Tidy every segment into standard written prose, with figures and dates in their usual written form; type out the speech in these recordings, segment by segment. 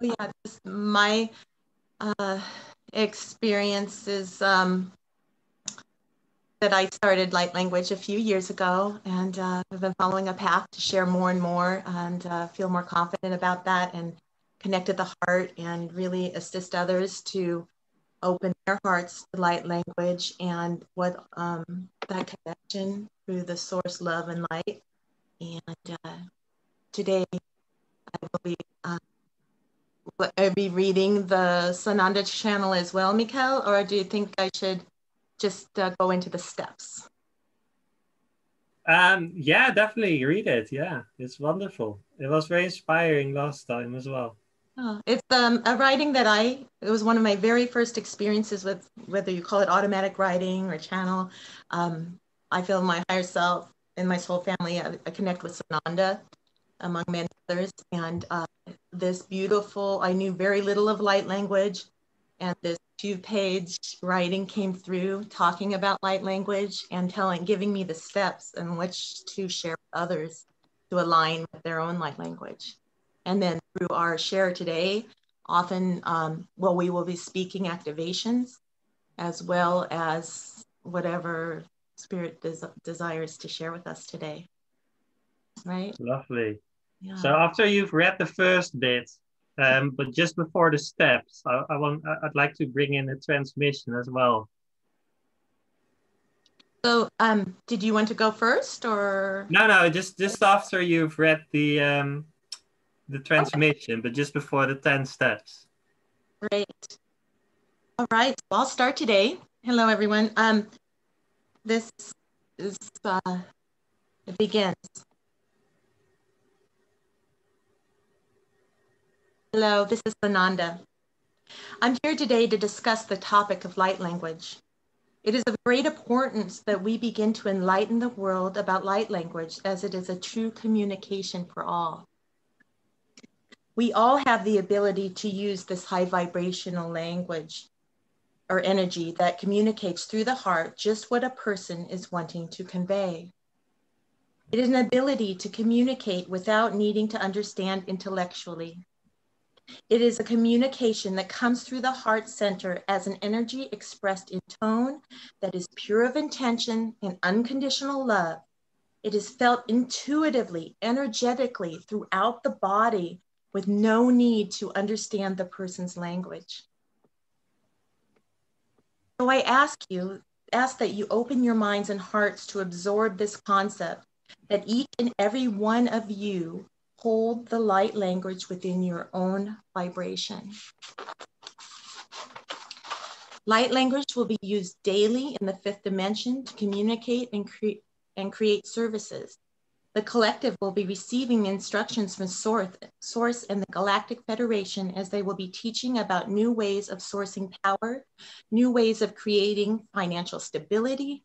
Yeah, my experience is that I started light language a few years ago, and I've been following a path to share more and more, and feel more confident about that, and connect to the heart, and really assist others to open their hearts to light language and what that connection through the source, love, and light. And today I will be I'll be reading the Sananda channel as well, Michael, or do you think I should just go into the steps? Yeah, definitely read it. Yeah, it's wonderful. It was very inspiring last time as well. Oh, it's a writing that it was one of my very first experiences with, whether you call it automatic writing or channel. I feel my higher self and my soul family, I connect with Sananda, among many others. And this beautiful, I knew very little of light language, and this 2-page writing came through talking about light language and giving me the steps in which to share with others to align with their own light language. And then through our share today, often, we will be speaking activations as well as whatever spirit desires to share with us today. Right? Lovely. Yeah. So after you've read the first bit, but just before the steps, I'd like to bring in a transmission as well. So, did you want to go first, or? No, just after you've read the transmission, but just before the 10 steps. Great. All right, so I'll start today. Hello, everyone. This is, it begins. Hello, this is Sananda. I'm here today to discuss the topic of light language. It is of great importance that we begin to enlighten the world about light language, as it is a true communication for all. We all have the ability to use this high vibrational language or energy that communicates through the heart just what a person is wanting to convey. It is an ability to communicate without needing to understand intellectually. It is a communication that comes through the heart center as an energy expressed in tone that is pure of intention and unconditional love. It is felt intuitively, energetically throughout the body with no need to understand the person's language. So I ask that you open your minds and hearts to absorb this concept, that each and every one of you hold the light language within your own vibration. Light language will be used daily in the 5th dimension to communicate and create services. The collective will be receiving instructions from Source and the Galactic Federation, as they will be teaching about new ways of sourcing power, new ways of creating financial stability,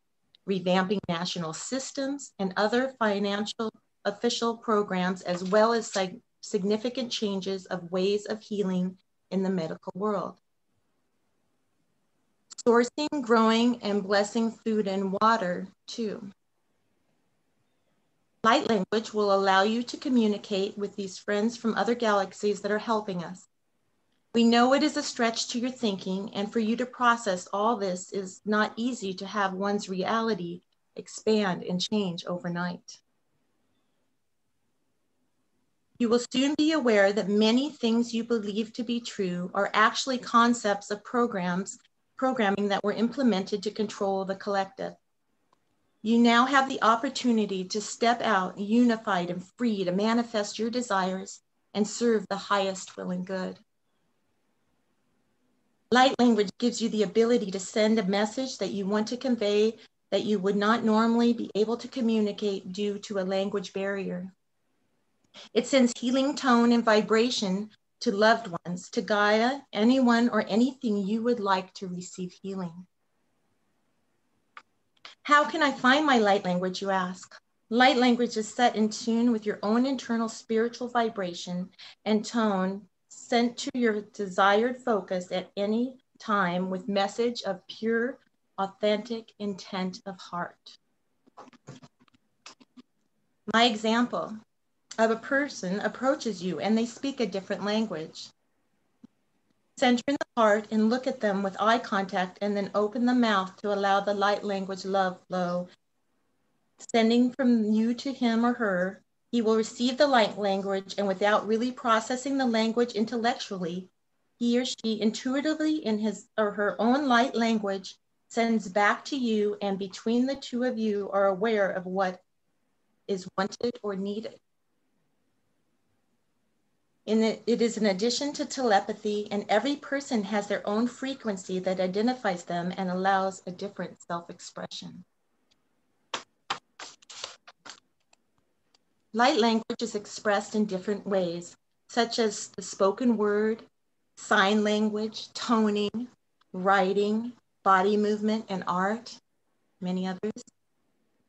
revamping national systems, and other financial official programs, as well as significant changes of ways of healing in the medical world. Sourcing, growing, and blessing food and water too. Light language will allow you to communicate with these friends from other galaxies that are helping us. We know it is a stretch to your thinking, and for you to process all this is not easy, to have one's reality expand and change overnight. You will soon be aware that many things you believe to be true are actually concepts of programming that were implemented to control the collective. You now have the opportunity to step out unified and free to manifest your desires and serve the highest will and good. Light language gives you the ability to send a message that you want to convey that you would not normally be able to communicate due to a language barrier. It sends healing tone and vibration to loved ones, to Gaia, anyone or anything you would like to receive healing. How can I find my light language, you ask? Light language is set in tune with your own internal spiritual vibration and tone, sent to your desired focus at any time with message of pure, authentic intent of heart. My example of a person approaches you and they speak a different language. Center in the heart and look at them with eye contact, and then open the mouth to allow the light language love flow, sending from you to him or her. He will receive the light language, and without really processing the language intellectually, he or she intuitively in his or her own light language sends back to you, and between the two of you are aware of what is wanted or needed. It is an addition to telepathy, and every person has their own frequency that identifies them and allows a different self-expression. Light language is expressed in different ways, such as the spoken word, sign language, toning, writing, body movement, and art, many others.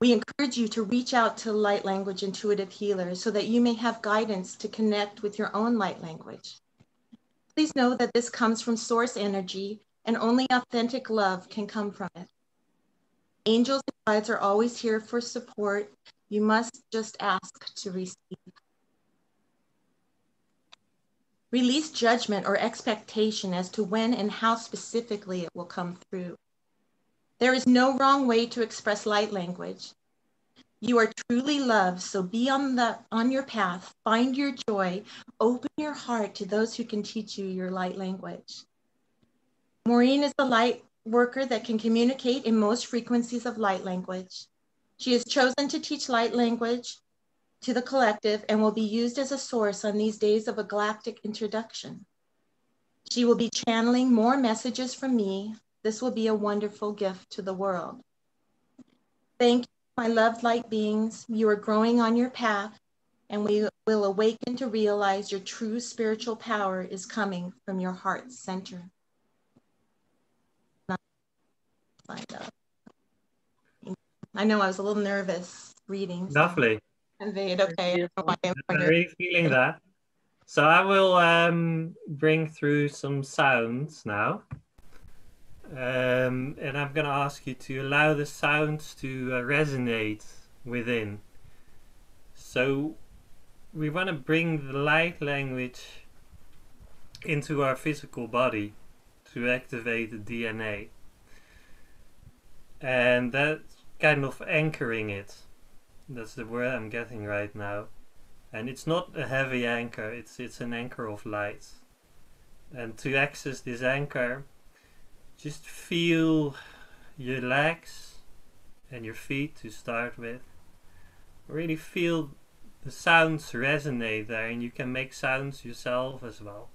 We encourage you to reach out to light language intuitive healers so that you may have guidance to connect with your own light language. Please know that this comes from source energy, and only authentic love can come from it. Angels and guides are always here for support. You must just ask to receive. Release judgment or expectation as to when and how specifically it will come through. There is no wrong way to express light language. You are truly loved, so be on your path, find your joy, open your heart to those who can teach you your light language. Maureen is the light worker that can communicate in most frequencies of light language. She has chosen to teach light language to the collective and will be used as a source on these days of a galactic introduction. She will be channeling more messages from me. This will be a wonderful gift to the world. Thank you, my loved light beings. You are growing on your path, and we will awaken to realize your true spiritual power is coming from your heart's center. I know I was a little nervous reading. So Lovely. conveyed okay. I don't know why I'm really feeling that. So I will bring through some sounds now. And I'm going to ask you to allow the sounds to resonate within. So we want to bring the light language into our physical body to activate the DNA. And that's kind of anchoring it. That's the word I'm getting right now. And it's not a heavy anchor, it's an anchor of light. And to access this anchor, just feel your legs and your feet to start with. Really feel the sounds resonate there, and you can make sounds yourself as well.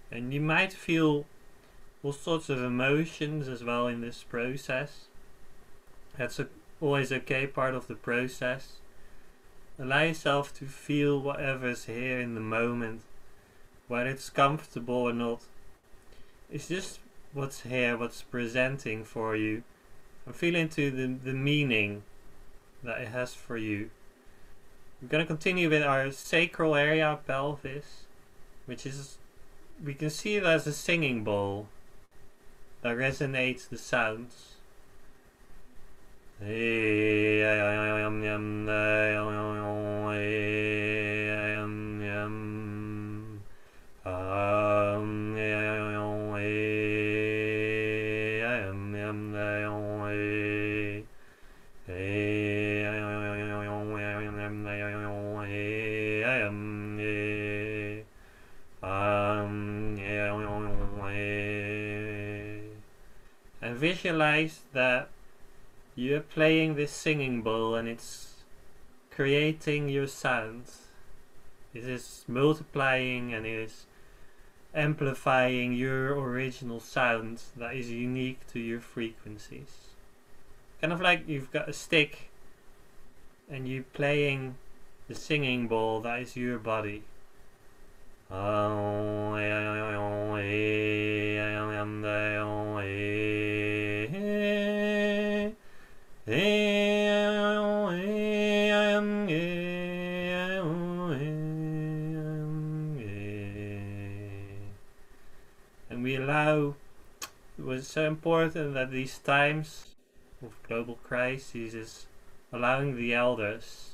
And you might feel all sorts of emotions as well in this process. That's always okay, part of the process. Allow yourself to feel whatever's here in the moment, whether it's comfortable or not. It's just what's here, what's presenting for you. And feel into the meaning that it has for you. We're going to continue with our sacral area, pelvis, which is, we can see it as a singing bowl that resonates the sounds. And visualize that you're playing this singing bowl and it's creating your sound. It is multiplying and it is amplifying your original sound that is unique to your frequencies. Kind of like you've got a stick and you're playing the singing bowl that is your body. And we allow, it was so important that these times of global crises is allowing the elders,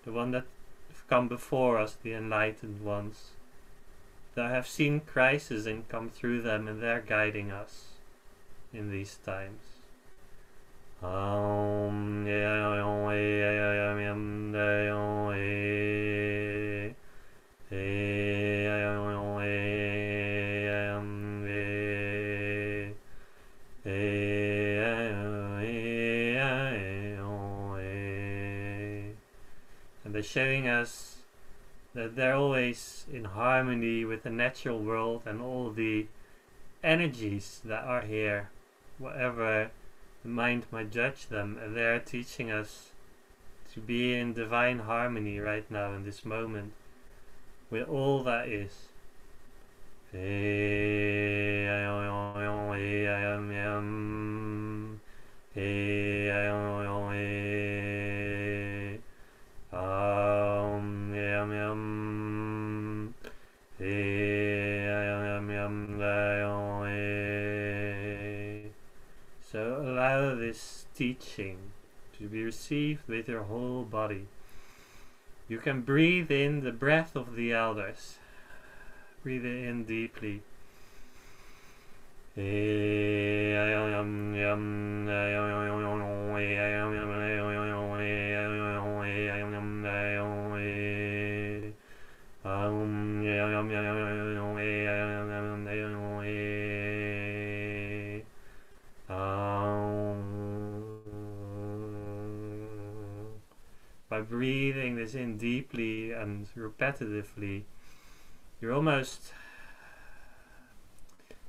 the one that have come before us, the enlightened ones, that have seen crisis and come through them, and they're guiding us in these times. And they're showing us that they're always in harmony with the natural world and all the energies that are here, whatever the mind might judge them, and they're teaching us to be in divine harmony right now in this moment with all that is. So allow this teaching to be received with your whole body. You can breathe in the breath of the elders. Breathe it in deeply. By breathing this in deeply and repetitively, you're almost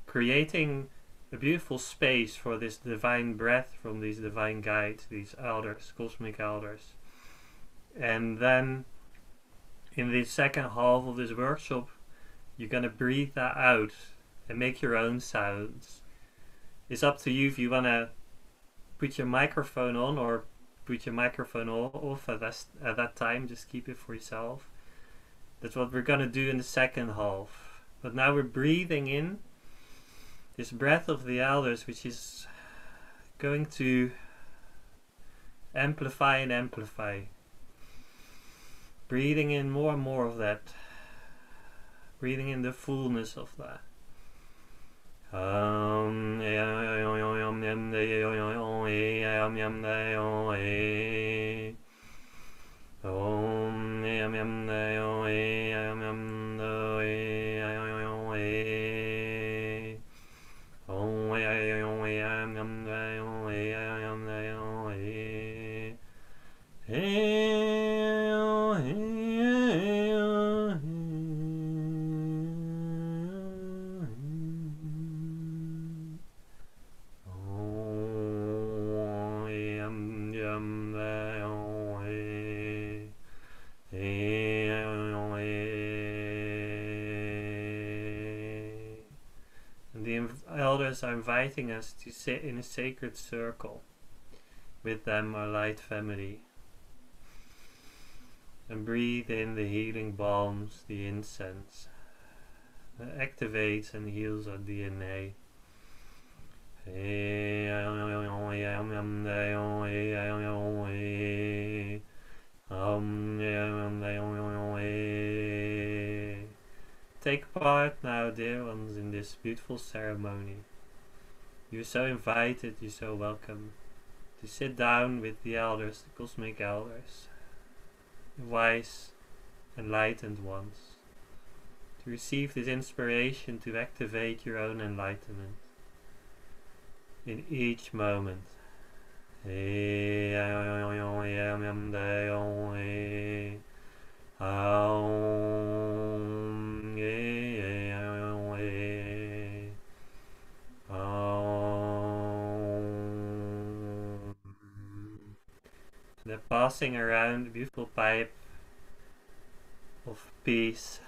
creating a beautiful space for this divine breath from these divine guides, these elders, cosmic elders. And then in the second half of this workshop, you're going to breathe that out and make your own sounds. It's up to you if you want to put your microphone on or put your microphone off at that time. Just keep it for yourself. That's what we're going to do in the second half. But now we're breathing in this breath of the elders, which is going to amplify and amplify. Breathing in more and more of that. Breathing in the fullness of that. Elders are inviting us to sit in a sacred circle with them, our light family, and breathe in the healing balms, the incense that activates and heals our DNA. Take part now, dear ones, in this beautiful ceremony. You're so invited, you're so welcome to sit down with the elders, the cosmic elders, the wise, enlightened ones, to receive this inspiration to activate your own enlightenment in each moment. They're passing around a beautiful pipe of peace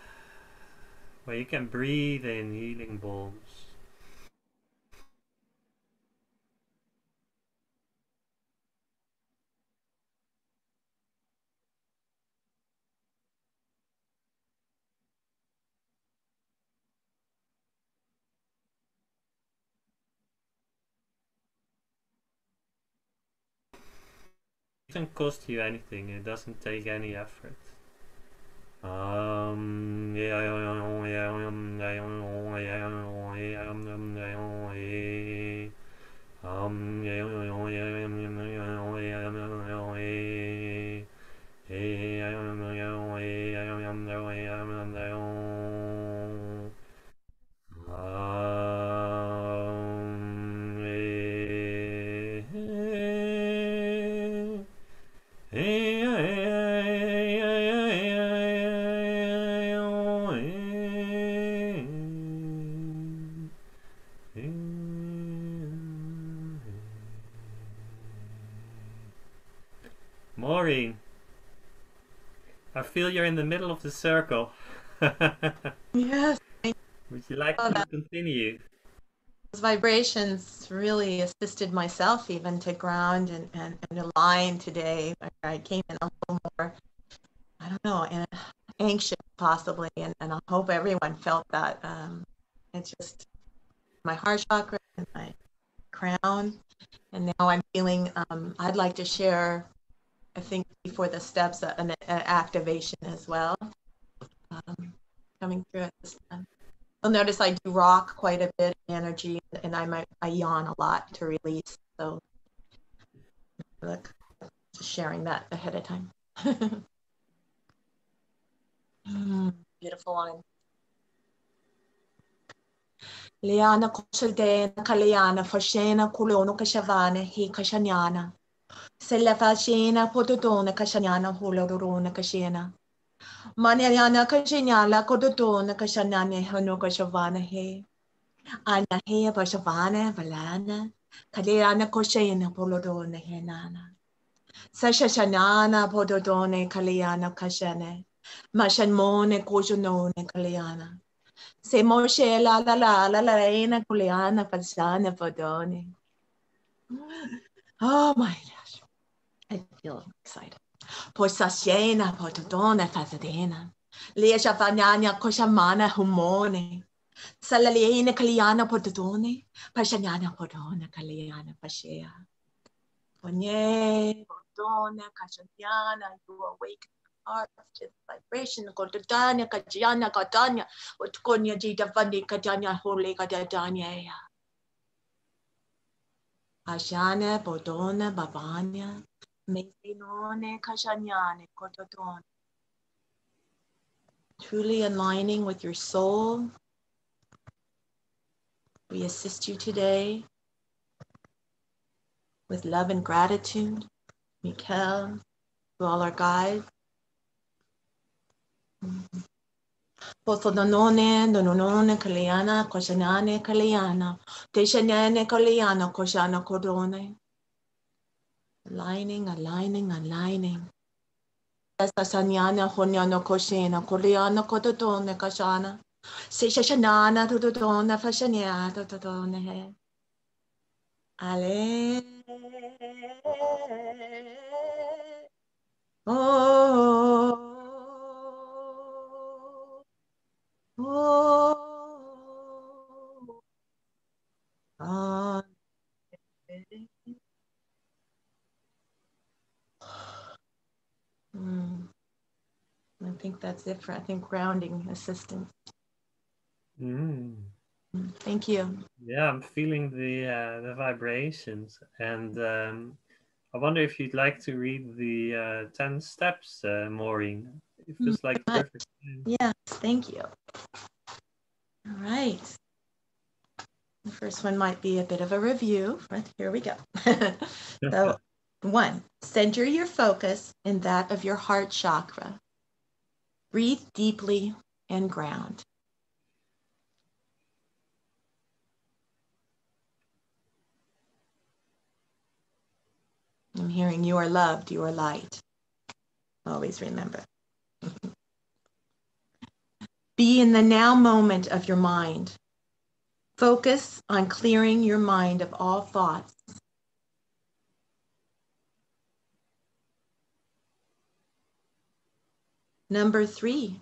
where you can breathe in healing balms. It doesn't cost you anything, it doesn't take any effort. Maureen, I feel you're in the middle of the circle. Yes. Would you like to continue? Those vibrations really assisted myself even to ground and align today. I came in a little more, I don't know, anxious possibly, and I hope everyone felt that. It's just my heart chakra and my crown. And now I'm feeling, I'd like to share, I think before the steps, an activation as well, coming through at this time. You'll notice I do rock quite a bit of energy, and I yawn a lot to release. So look, just sharing that ahead of time. Beautiful one. Liana Koshadena Kaliana Fashena Kulono Kashavana He Kashanyana. Selefashena Pototona Kashanyana Hulorona Kashena. Manyana Kashinyala Kodotona Kashanane Honoka Shavana He. Ana He Pashavana Valana. Kaliana Koshena Polodona Henana. Sashashanana Pododone Kaliana Kashane. Mashanmone Kojonone Kaliana. Se Moshe la ena Kuliana Pasana Podone. Oh my gosh. I feel excited. Posashena Pododone Fasadena. Leisha Vananya Koshamana Humone. Salaliena Kaliana Pododone. Pashanyana Podone Kaliana Pashea. Ponye Podone Kashanyana. You awaken heart to the vibration. Kodanya Kajana Kadanya. Utkonya Jita Vandi Kadanya Holy Kadanya. Ashana Bodona Babanya. Mesinone Kashanyane Kotodon. Truly aligning with your soul. We assist you today with love and gratitude. Michael, to all our guides. Pothodonone, Dononone, Kaliana, Koshanane, Kaliana, Teshanane, Kaliana, Koshana, Kodone. Aligning, aligning, aligning. Sasanyana, Honyana, Koshena, Koliana, Kotodone, Kashana. Seshanana, Todone, Fashania, Todone. Ale. Oh. Oh. I think that's it for, I think, grounding assistance. Thank you. Yeah, I'm feeling the vibrations, and I wonder if you'd like to read the 10 steps, Maureen. It feels like perfect. Yes, thank you. All right. The first one might be a bit of a review, but here we go. So, 1, center your focus in that of your heart chakra. Breathe deeply and ground. I'm hearing you are loved, you are light. Always remember. Be in the now moment of your mind. Focus on clearing your mind of all thoughts. Number 3,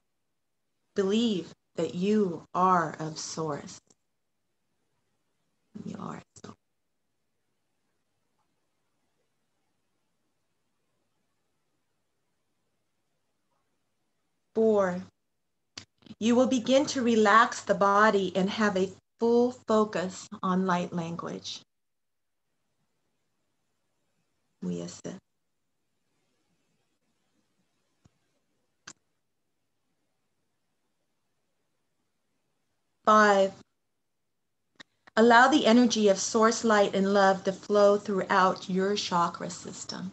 believe that you are of source. You are so. 4, you will begin to relax the body and have a full focus on light language. We assist. 5, allow the energy of source light and love to flow throughout your chakra system.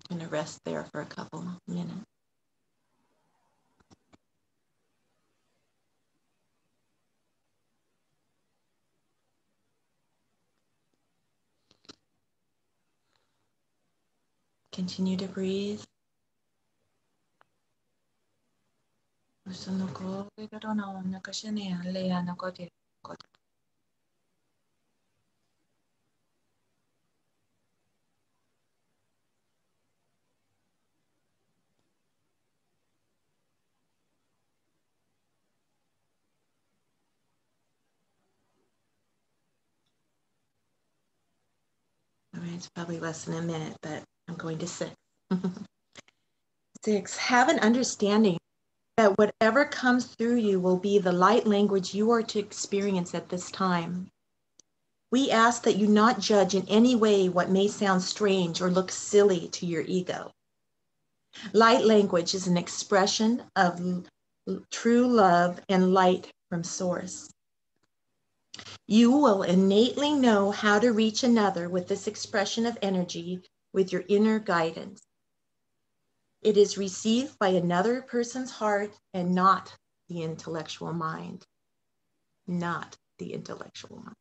I'm going to rest there for a couple minutes. Continue to breathe. All right, it's probably less than a minute, but I'm going to 6. 6, have an understanding that whatever comes through you will be the light language you are to experience at this time. We ask that you not judge in any way what may sound strange or look silly to your ego. Light language is an expression of true love and light from source. You will innately know how to reach another with this expression of energy with your inner guidance. It is received by another person's heart and not the intellectual mind. Not the intellectual mind.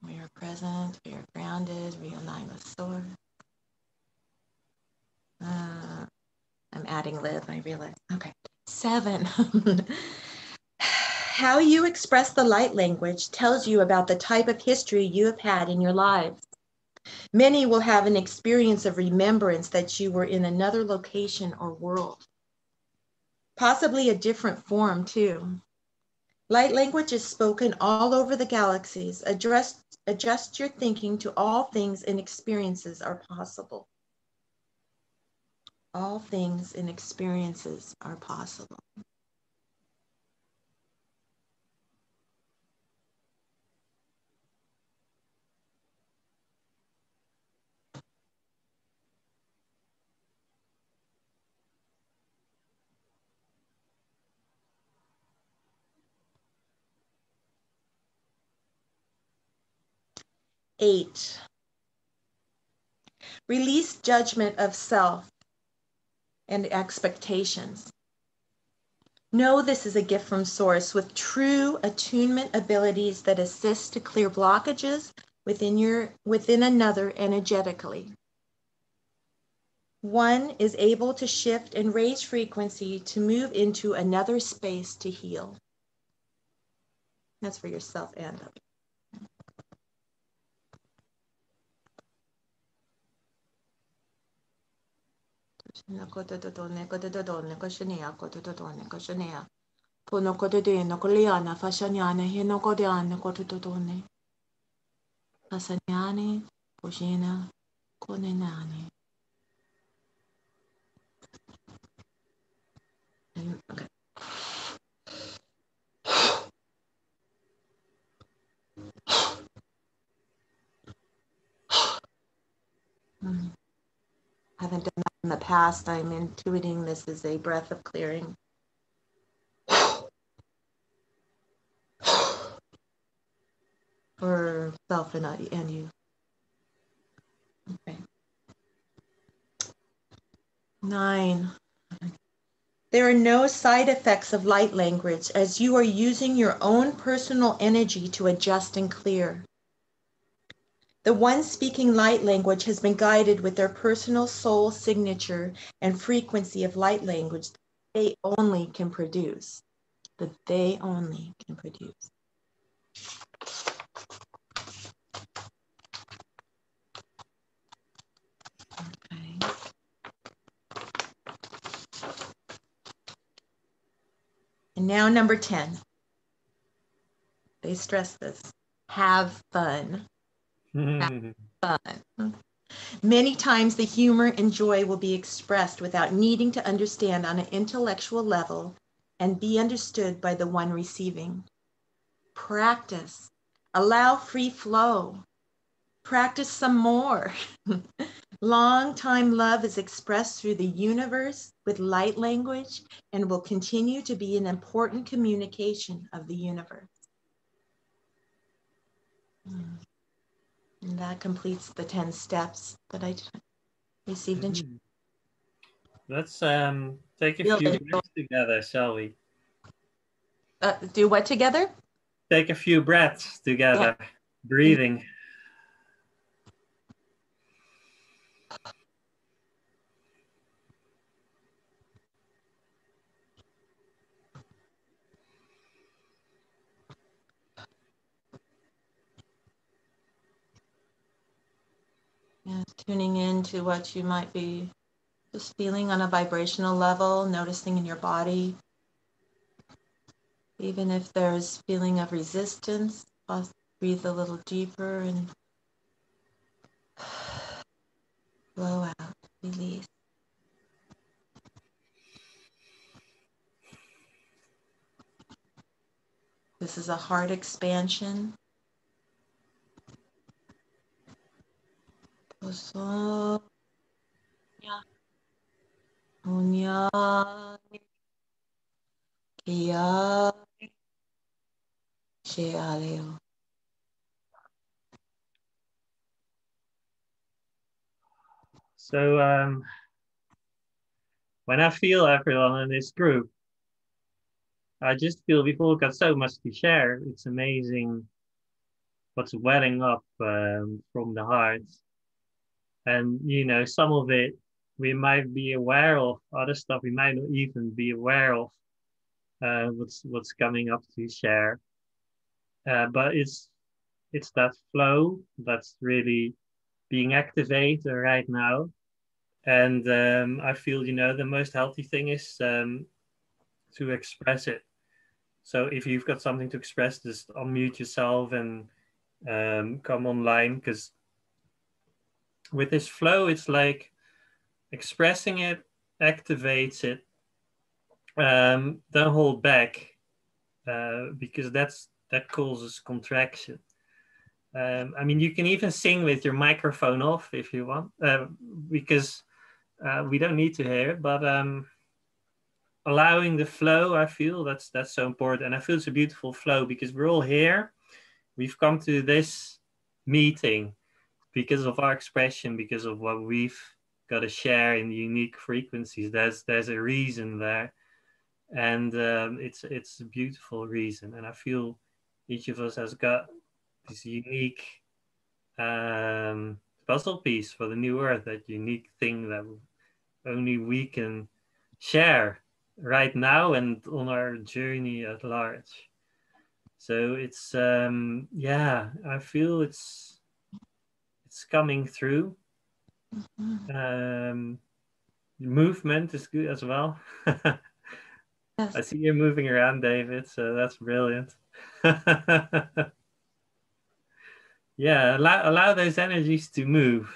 We are present, we are grounded, we align with source. I'm adding live, I realize. Okay. 7. How you express the light language tells you about the type of history you have had in your lives. Many will have an experience of remembrance that you were in another location or world. Possibly a different form too. Light language is spoken all over the galaxies. Adjust your thinking to all things and experiences are possible. All things and experiences are possible. Eight, release judgment of self and expectations. Know this is a gift from Source with true attunement abilities that assist to clear blockages within another energetically. One is able to shift and raise frequency to move into another space to heal. That's for yourself and others. Okay. Haven't done that in the past. I'm intuiting this is a breath of clearing. For self and you. Okay. 9. There are no side effects of light language as you are using your own personal energy to adjust and clear. The one speaking light language has been guided with their personal soul signature and frequency of light language that they only can produce. That they only can produce. Okay. And now number 10. They stress this. Have fun. Have fun. Many times the humor and joy will be expressed without needing to understand on an intellectual level and be understood by the one receiving. Practice. Allow free flow. Practice some more. Long-time love is expressed through the universe with light language and will continue to be an important communication of the universe. And that completes the 10 steps that I received in. Let's take a few breaths together, shall we? Do what together? Take a few breaths together. Yeah. Breathing. Yeah, tuning into what you might be just feeling on a vibrational level, noticing in your body. Even if there's feeling of resistance, I'll breathe a little deeper and blow out, release. This is a heart expansion. So when I feel everyone in this group, I just feel we've all got so much to share. It's amazing what's welling up from the heart. And, you know, some of it we might be aware of, other stuff we might not even be aware of what's coming up to share. But it's that flow that's really being activated right now. And I feel, you know, the most healthy thing is to express it. So if you've got something to express, just unmute yourself and come online, because with this flow, it's like expressing it activates it. Don't hold back, because that causes contraction. I mean, you can even sing with your microphone off if you want, because we don't need to hear it, but allowing the flow, I feel that's so important. And I feel it's a beautiful flow because we're all here. We've come to this meeting because of our expression, because of what we've got to share in unique frequencies. There's a reason there, and it's a beautiful reason. And I feel each of us has got this unique puzzle piece for the new earth, that unique thing that only we can share right now and on our journey at large. So it's I feel it's coming through. Movement is good as well. Yes. I see you moving around, David, so that's brilliant. Yeah, allow those energies to move,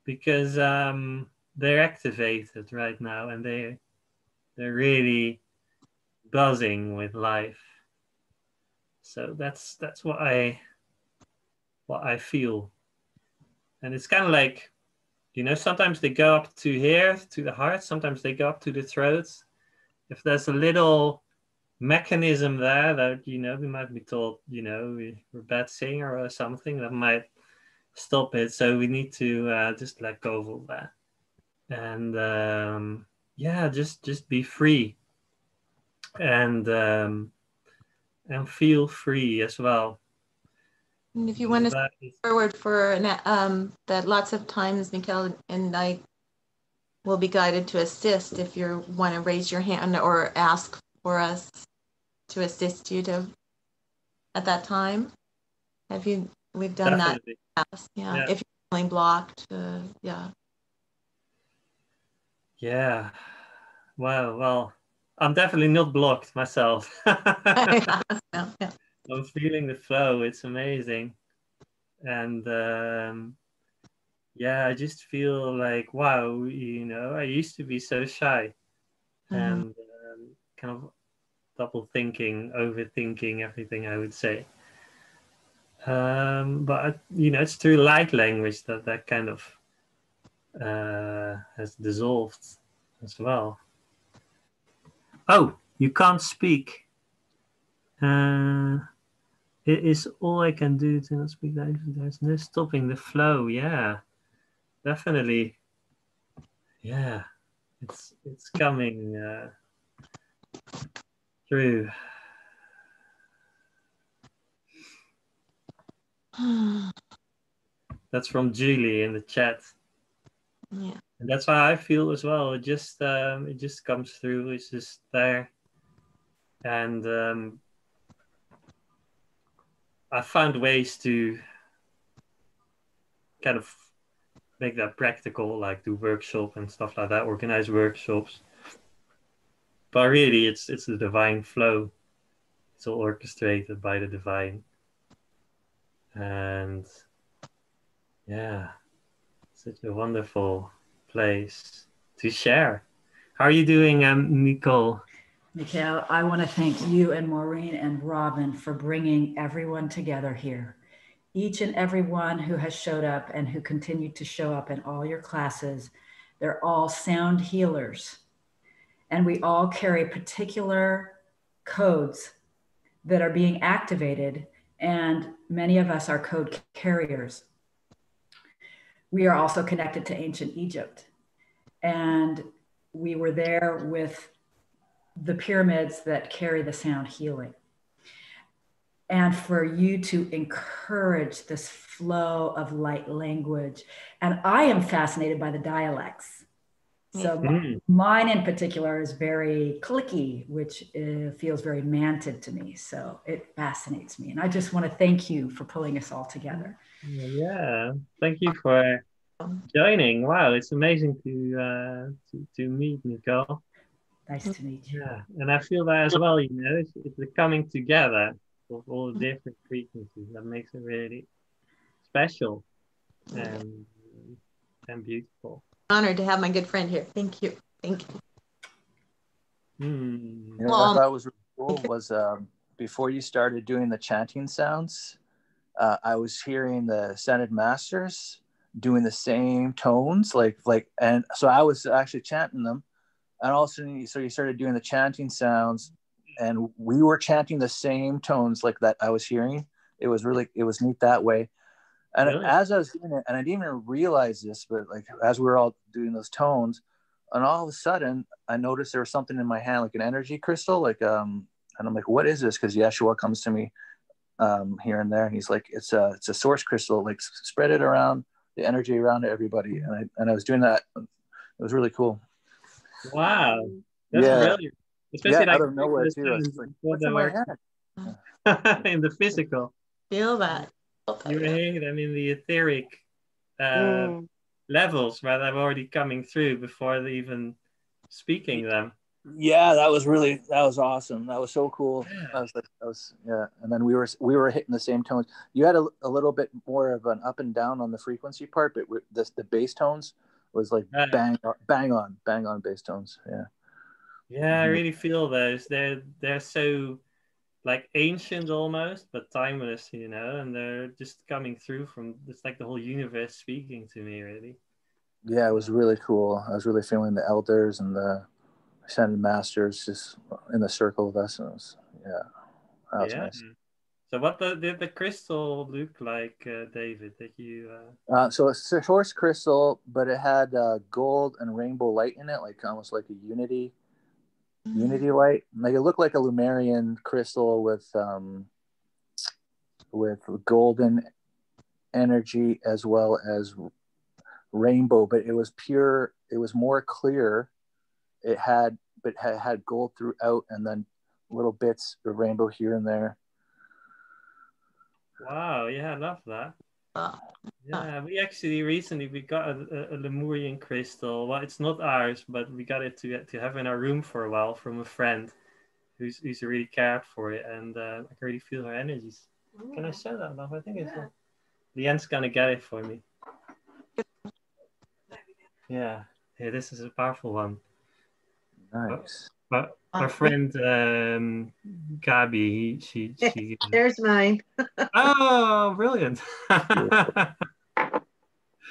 because they're activated right now and they're really buzzing with life. So that's what I feel. And it's kind of like, you know, sometimes they go up to here, to the heart, sometimes they go up to the throat. If there's a little mechanism there that, you know, we might be told, you know, we're a bad singer or something, that might stop it. So we need to just let go of all that. And yeah, just be free and feel free as well. And if you Because want to that is forward for that, lots of times, Michiel and I will be guided to assist if you want to raise your hand or ask for us to assist you to at that time. Have you? We've done that. definitely. Yes, yeah. Yeah. If you're feeling blocked, yeah. Yeah. Wow. Well, I'm definitely not blocked myself. Yeah. I'm feeling the flow. It's amazing. And yeah, I just feel like, wow, I used to be so shy Mm-hmm. and kind of double thinking, overthinking everything I would say. But it's through light language that kind of has dissolved as well. Oh, you can't speak. It is all I can do to not speak. There's no stopping the flow. Yeah, definitely. Yeah, it's coming through. That's from Julie in the chat, Yeah. and that's how I feel as well. It just comes through. It's just there, and I found ways to kind of make that practical, like do workshop and stuff like that, organize workshops. But really, it's the divine flow. It's all orchestrated by the divine, and yeah, such a wonderful place to share. How are you doing, Nicole? Michiel, I want to thank you and Maureen and Robin for bringing everyone together here. Each and every one who has showed up and who continued to show up in all your classes, they're all sound healers. And we all carry particular codes that are being activated, and many of us are code carriers. We are also connected to ancient Egypt. And we were there with the pyramids that carry the sound healing. And for you to encourage this flow of light language. And I am fascinated by the dialects. So mine in particular is very clicky, which feels very manted to me. So it fascinates me. And I just want to thank you for pulling us all together. Yeah, thank you for joining. Wow, it's amazing to meet Nicole. Nice to meet you. Yeah, and I feel that as well. It's the coming together of all the different frequencies that makes it really special and beautiful. Honored to have my good friend here. Thank you. Thank you. Mm. You know what I thought was really cool was before you started doing the chanting sounds, I was hearing the Ascended Masters doing the same tones, and so I was actually chanting them, and all of a sudden, so you started doing the chanting sounds, and we were chanting the same tones like that I was hearing. It was neat that way. And Really? as I was doing it, and I didn't even realize this, but like as we were all doing those tones, and all of a sudden I noticed there was something in my hand, like an energy crystal, and I'm like, what is this? Because Yeshua comes to me here and there, and he's like, it's a source crystal, like spread it around, the energy around to everybody. And I was doing that. It was really cool. Wow, that's brilliant. Especially out of nowhere too. I was like, what's in my hand? In the physical. Feel that. You were hearing them in the etheric levels, where they're already coming through before they even speaking them. Yeah, that was awesome. That was so cool. Yeah. And then we were hitting the same tones. You had a little bit more of an up and down on the frequency part, but the bass tones was like bang on bass tones. Yeah. Yeah, I really feel those. They're so like ancient almost, but timeless, and they're just coming through from, it's like the whole universe speaking to me, really. Yeah, it was really cool. I was really feeling the elders and the Ascended Masters just in the circle of us. That was nice. So what did the crystal look like, David, that you... So it's a source crystal, but it had gold and rainbow light in it, like almost like a unity light. Like it looked like a Lemurian crystal with golden energy as well as rainbow, but it was pure. It was more clear. It had gold throughout, and then little bits of rainbow here and there. Wow, yeah, I love that. Yeah, we actually recently got a Lemurian crystal. Well, it's not ours, but we got it to have in our room for a while from a friend who's really cared for it, and I can really feel her energies. Can I show that off? I think it's Leanne's gonna get it for me. Yeah, this is a powerful one. Nice. But our friend Gabi, she There's mine. Oh, brilliant.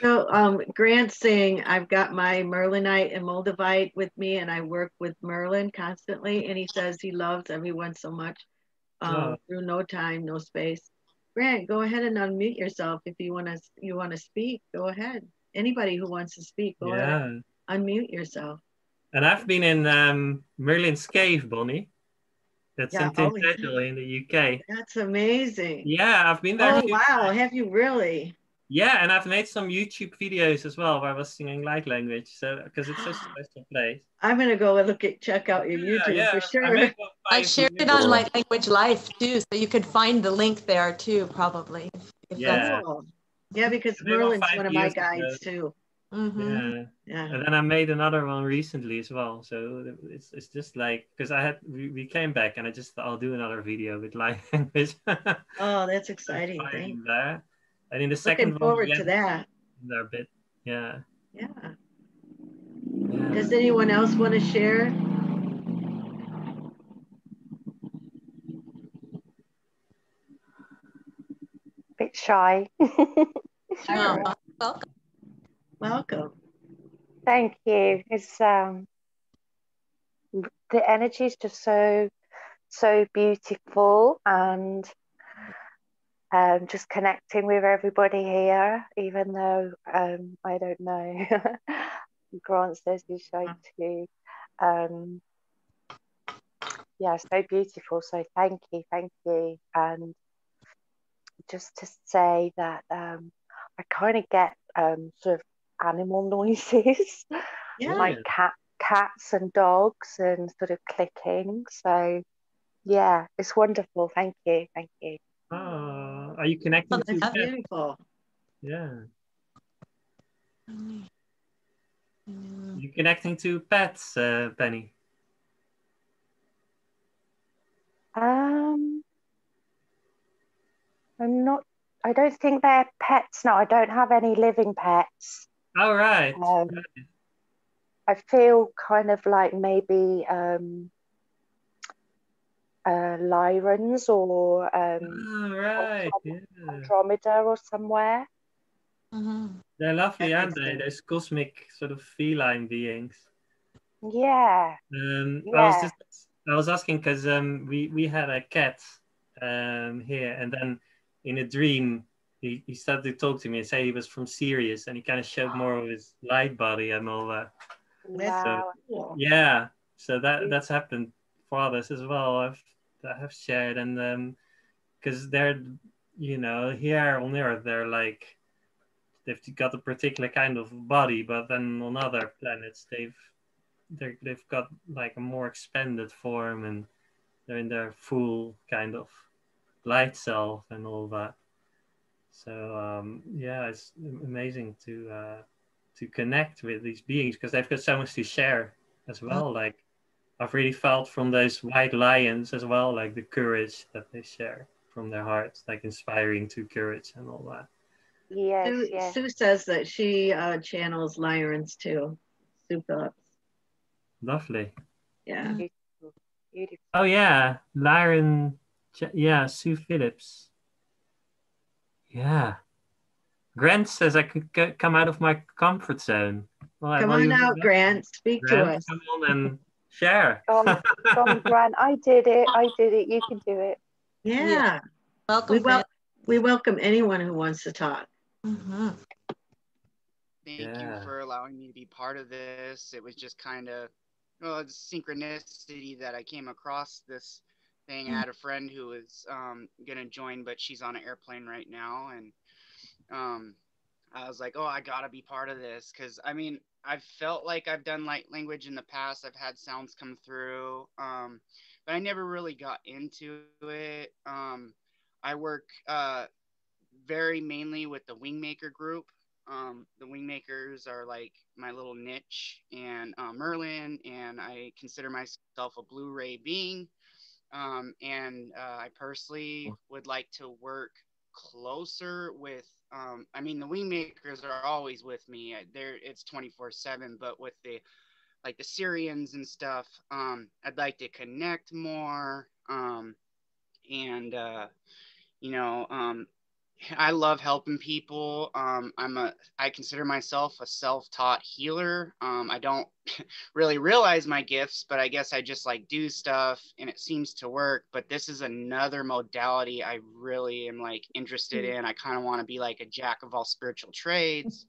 So Grant's saying I've got my Merlinite and Moldavite with me, and I work with Merlin constantly, and he says he loves everyone so much through no time, no space. Grant, go ahead and unmute yourself if you want to speak. Go ahead. Anybody who wants to speak, go ahead. Unmute yourself. And I've been in Merlin's cave, Bonnie. That's in Tintagel in the UK. That's amazing. Yeah, I've been there. Oh, wow. Have you really? Yeah, and I've made some YouTube videos as well where I was singing light language. So, because it's such a special place. I'm going to go and check out your YouTube for sure. I shared it on Light Language Life too, so you could find the link there too, probably. Yeah. Cool. Yeah, because Merlin's one of my guides too. Mm-hmm. Yeah. And then I made another one recently as well. So it's just like, because we came back and I just thought I'll do another video with light language. Oh, that's exciting. Thanks. There. And in the second Looking forward to that. They're a bit, yeah. Does anyone else want to share? Bit shy. Sure. Welcome. Thank you. It's the energy is just so beautiful, and just connecting with everybody here, even though I don't know. Grant says he's shy too. Yeah, so beautiful. So thank you, and just to say that I kind of get sort of animal noises, like cats and dogs and sort of clicking. So yeah, it's wonderful. Thank you. Oh, are you connecting to That's beautiful. Yeah. You connecting to pets, Penny? I'm not. I don't think they're pets. No, I don't have any living pets. All right. I feel kind of like maybe Lyrans or Andromeda or somewhere. They're lovely, aren't they? Those cosmic sort of feline beings. Yeah. I was asking because we had a cat here, and then in a dream he started to talk to me and say he was from Sirius, and he kind of showed more of his light body and all that. Wow. So, yeah, so that's happened for others as well. I have shared, and because they're, here on Earth they're like, they've got a particular kind of body, but then on other planets they've got like a more expanded form, and they're in their full kind of light self and all that. So yeah, it's amazing to connect with these beings because they've got so much to share as well. Like I've really felt from those white lions as well, like the courage that they share from their hearts, like inspiring to courage and all that. Yes. Sue says that she channels Lyrans too. Sue Phillips. Lovely. Yeah. Beautiful. Oh yeah, Lyran. Yeah, Sue Phillips. Yeah. Grant says I could come out of my comfort zone. Well, come on out, Grant. Speak to us. Come on and share. Come on, Grant. I did it. You can do it. Yeah. Welcome, Grant. We welcome anyone who wants to talk. Mm-hmm. Thank you for allowing me to be part of this. It was just kind of, well, it's synchronicity that I came across this thing. I had a friend who was going to join, but she's on an airplane right now. And I was like, oh, I got to be part of this. Because, I mean, I've felt like I've done light language in the past. I've had sounds come through, but I never really got into it. I work very mainly with the Wingmaker group. The Wingmakers are like my little niche, and Merlin, and I consider myself a Blu-ray being. And I personally would like to work closer with, I mean, the Wingmakers are always with me. It's 24/7, but with the Syrians and stuff, I'd like to connect more. And you know, I love helping people. I consider myself a self-taught healer. I don't really realize my gifts, but I guess I just like do stuff and it seems to work. But this is another modality I really am like interested in. I kind of want to be like a jack of all spiritual trades,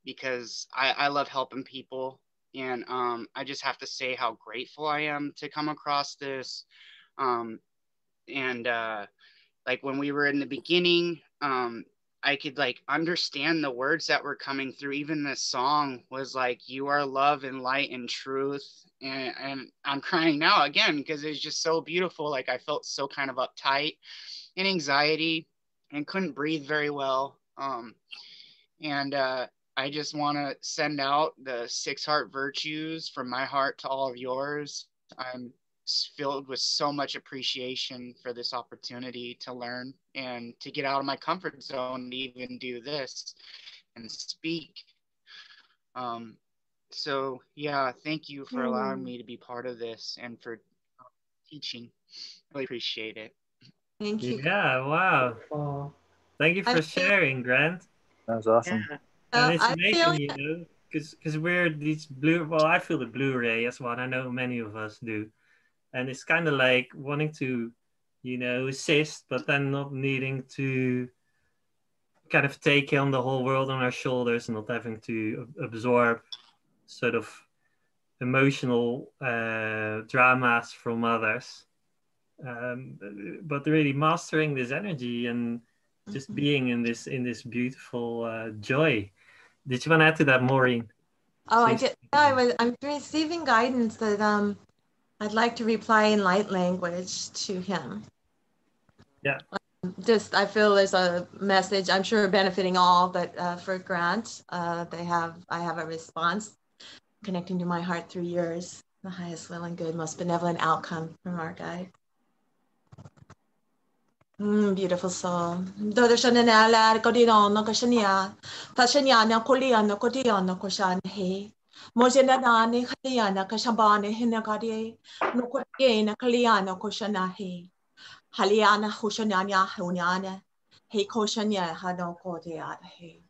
because I love helping people. And I just have to say how grateful I am to come across this. Like when we were in the beginning, I could like understand the words that were coming through. Even the song was like, you are love and light and truth. And I'm crying now again, because it's just so beautiful. Like I felt so kind of uptight and anxiety and couldn't breathe very well. I just want to send out the 6 heart virtues from my heart to all of yours. I'm filled with so much appreciation for this opportunity to learn and to get out of my comfort zone to even do this and speak. So yeah, thank you for allowing me to be part of this and for teaching. Really appreciate it. Thank you. Yeah, wow. Thank you for sharing, Grant. That was awesome. Yeah. And it's amazing, you know, because we're these I feel the Blu-ray as well. I know many of us do. And it's kind of like wanting to, you know, assist, but then not needing to kind of take on the whole world on our shoulders and not having to absorb sort of emotional dramas from others. But really mastering this energy and just being in this beautiful joy. Did you want to add to that, Maureen? Oh, please. I did. I'm receiving guidance that I'd like to reply in light language to him. Yeah. I feel there's a message, I'm sure benefiting all, but for Grant, I have a response connecting to my heart through yours, the highest will and good, most benevolent outcome from our guide. Beautiful soul. Mojena ne kaliana kashabane hinagade no kotena kaliana koshana he haliana hoshananya hunyana he koshanya hano koteada he.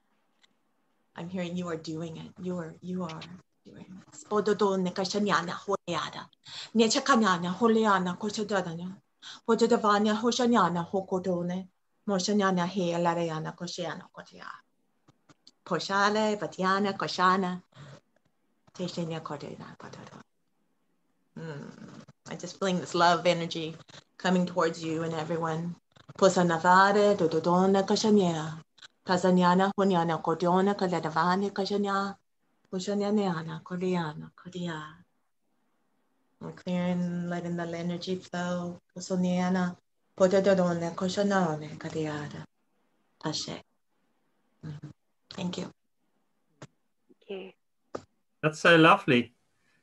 I'm hearing you are doing it. You are doing it. Spododo ne kashanyana holeada ne chakanyana holeana koshadana hojadavanya hoshanyana hokodone moshanyana he alariana koshiana kotea poshale patiana koshana. I'm just feeling this love energy coming towards you and everyone. Posanavade dodona kashanya. Pasanyana hunyana kodiona kaledavane kashanya. Pushanyana kodiana kodia. We're clearing, letting the energy flow. Posonyana pododona koshanone kadiada. Tashe. Thank you. Thank you. That's so lovely.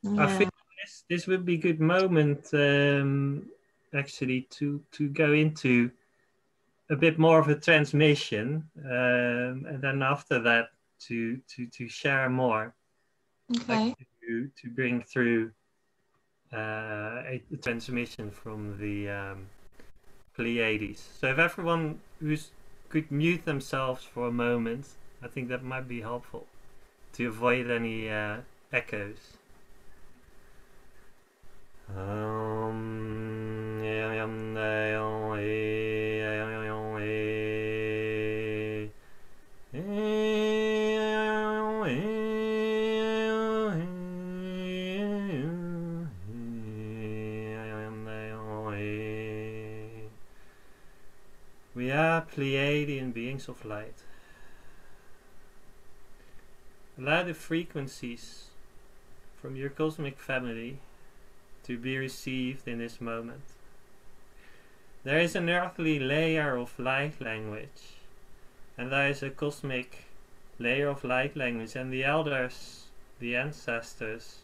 Yeah. I think this would be a good moment actually to go into a bit more of a transmission, and then after that to share more. Okay. Like to bring through a transmission from the Pleiades. So if everyone could mute themselves for a moment, I think that might be helpful to avoid any echoes. yeah, Pleiadian beings of light. Allow the frequencies from your cosmic family to be received in this moment. There is an earthly layer of light language, and there is a cosmic layer of light language, and the elders, the ancestors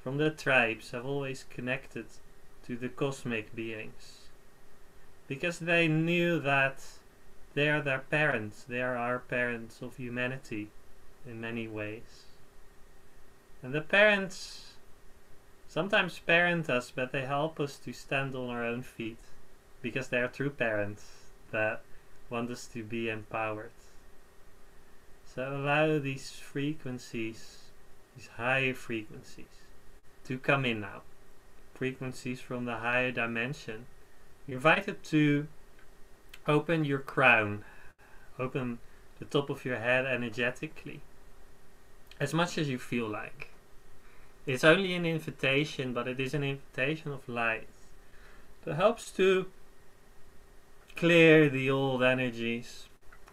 from the tribes have always connected to the cosmic beings, because they knew that they are their parents, they are our parents of humanity in many ways. And the parents sometimes parent us, but they help us to stand on our own feet, because they are true parents that want us to be empowered. So allow these frequencies, these higher frequencies, to come in now. Frequencies from the higher dimension. You're invited to open your crown, open the top of your head energetically, as much as you feel like. It's only an invitation, but it is an invitation of light that helps to clear the old energies,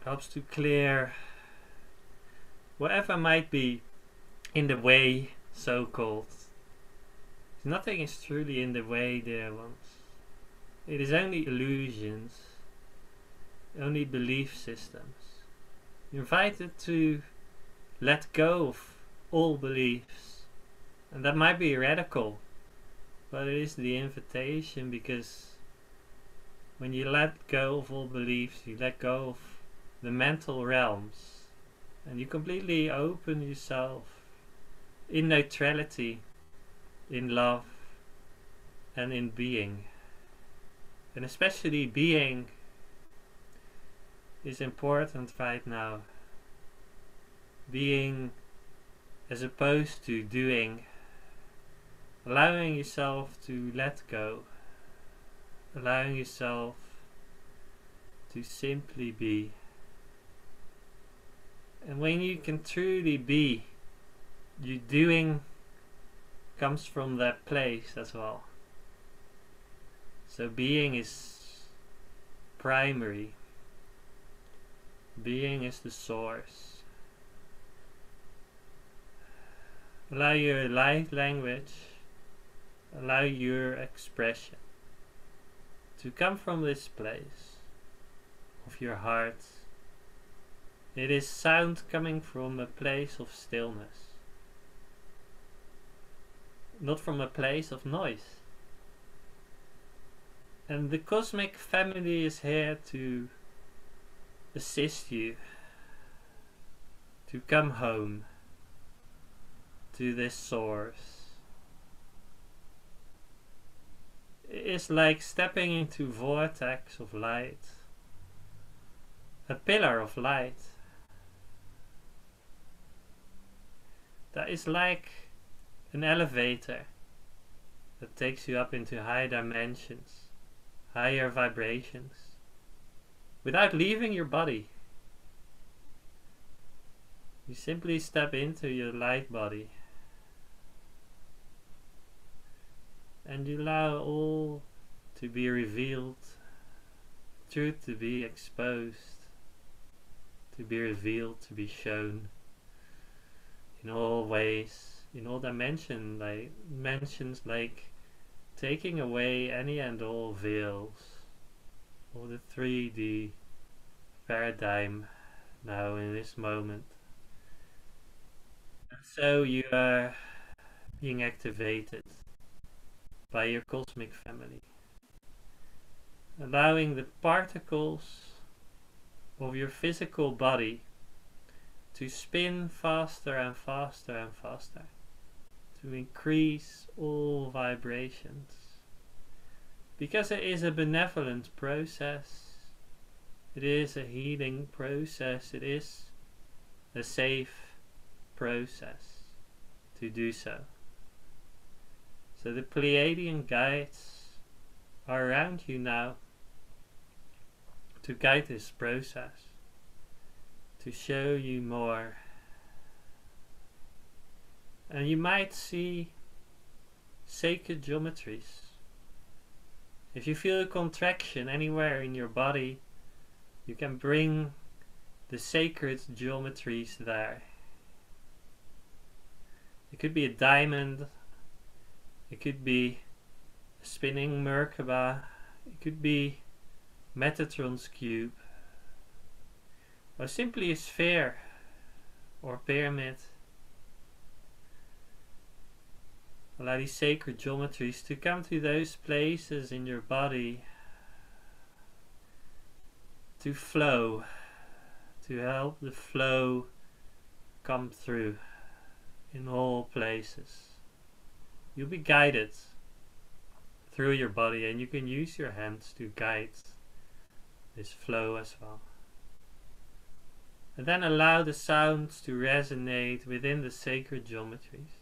helps to clear whatever might be in the way, so-called. Nothing is truly in the way, dear ones. It is only illusions, only belief systems. You're invited to let go of all beliefs, and that might be radical, but it is the invitation, because when you let go of all beliefs, you let go of the mental realms, and you completely open yourself in neutrality, in love, and in being. And especially being is important right now. Being as opposed to doing. Allowing yourself to let go. Allowing yourself to simply be. And when you can truly be, your doing comes from that place as well. So being is primary. Being is the source. Allow your light language, allow your expression to come from this place of your heart. It is sound coming from a place of stillness, not from a place of noise. And the cosmic family is here to assist you to come home to this source. It's like stepping into a vortex of light, a pillar of light that is like an elevator that takes you up into higher dimensions, higher vibrations, without leaving your body. You simply step into your light body and you allow all to be revealed, truth to be exposed, to be revealed, to be shown in all ways, in all dimensions, like taking away any and all veils of the 3D paradigm now in this moment. And so you are being activated by your cosmic family, allowing the particles of your physical body to spin faster and faster and faster, to increase all vibrations, because it is a benevolent process, it is a healing process, it is a safe process to do so. So the Pleiadian guides are around you now to guide this process, to show you more. And you might see sacred geometries. If you feel a contraction anywhere in your body, you can bring the sacred geometries there. It could be a diamond, it could be a spinning Merkaba, it could be Metatron's cube, or simply a sphere or pyramid. Allow these sacred geometries to come to those places in your body to flow, to help the flow come through in all places. You'll be guided through your body, and you can use your hands to guide this flow as well. And then allow the sounds to resonate within the sacred geometries.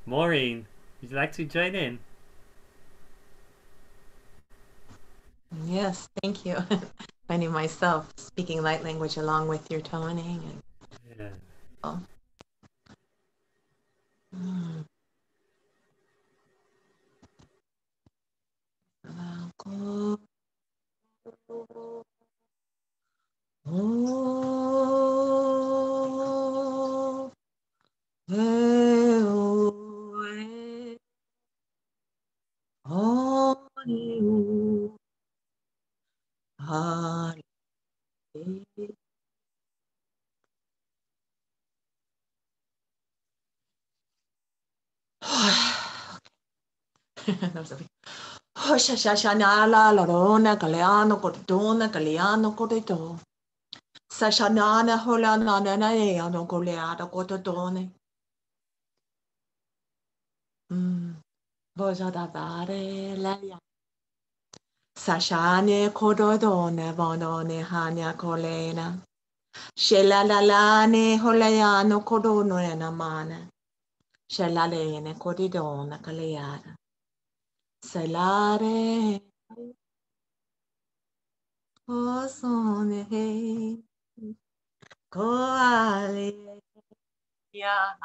Maureen, would you like to join in? Yes, thank you. Finding myself speaking light language along with your toning. And, Yeah. oh. That was a big. Shashanala Lorona Galeano Cordona Galeano Corridor. Sashanana Holana Nana Goleada Cordone. Voja da Vare Laya. Sashane Cordone Vonone Hania Colena. Shelalane Holeano Cordono and Amana. Shelalene Cordidona Galeada. Selare. Osone. Koale ya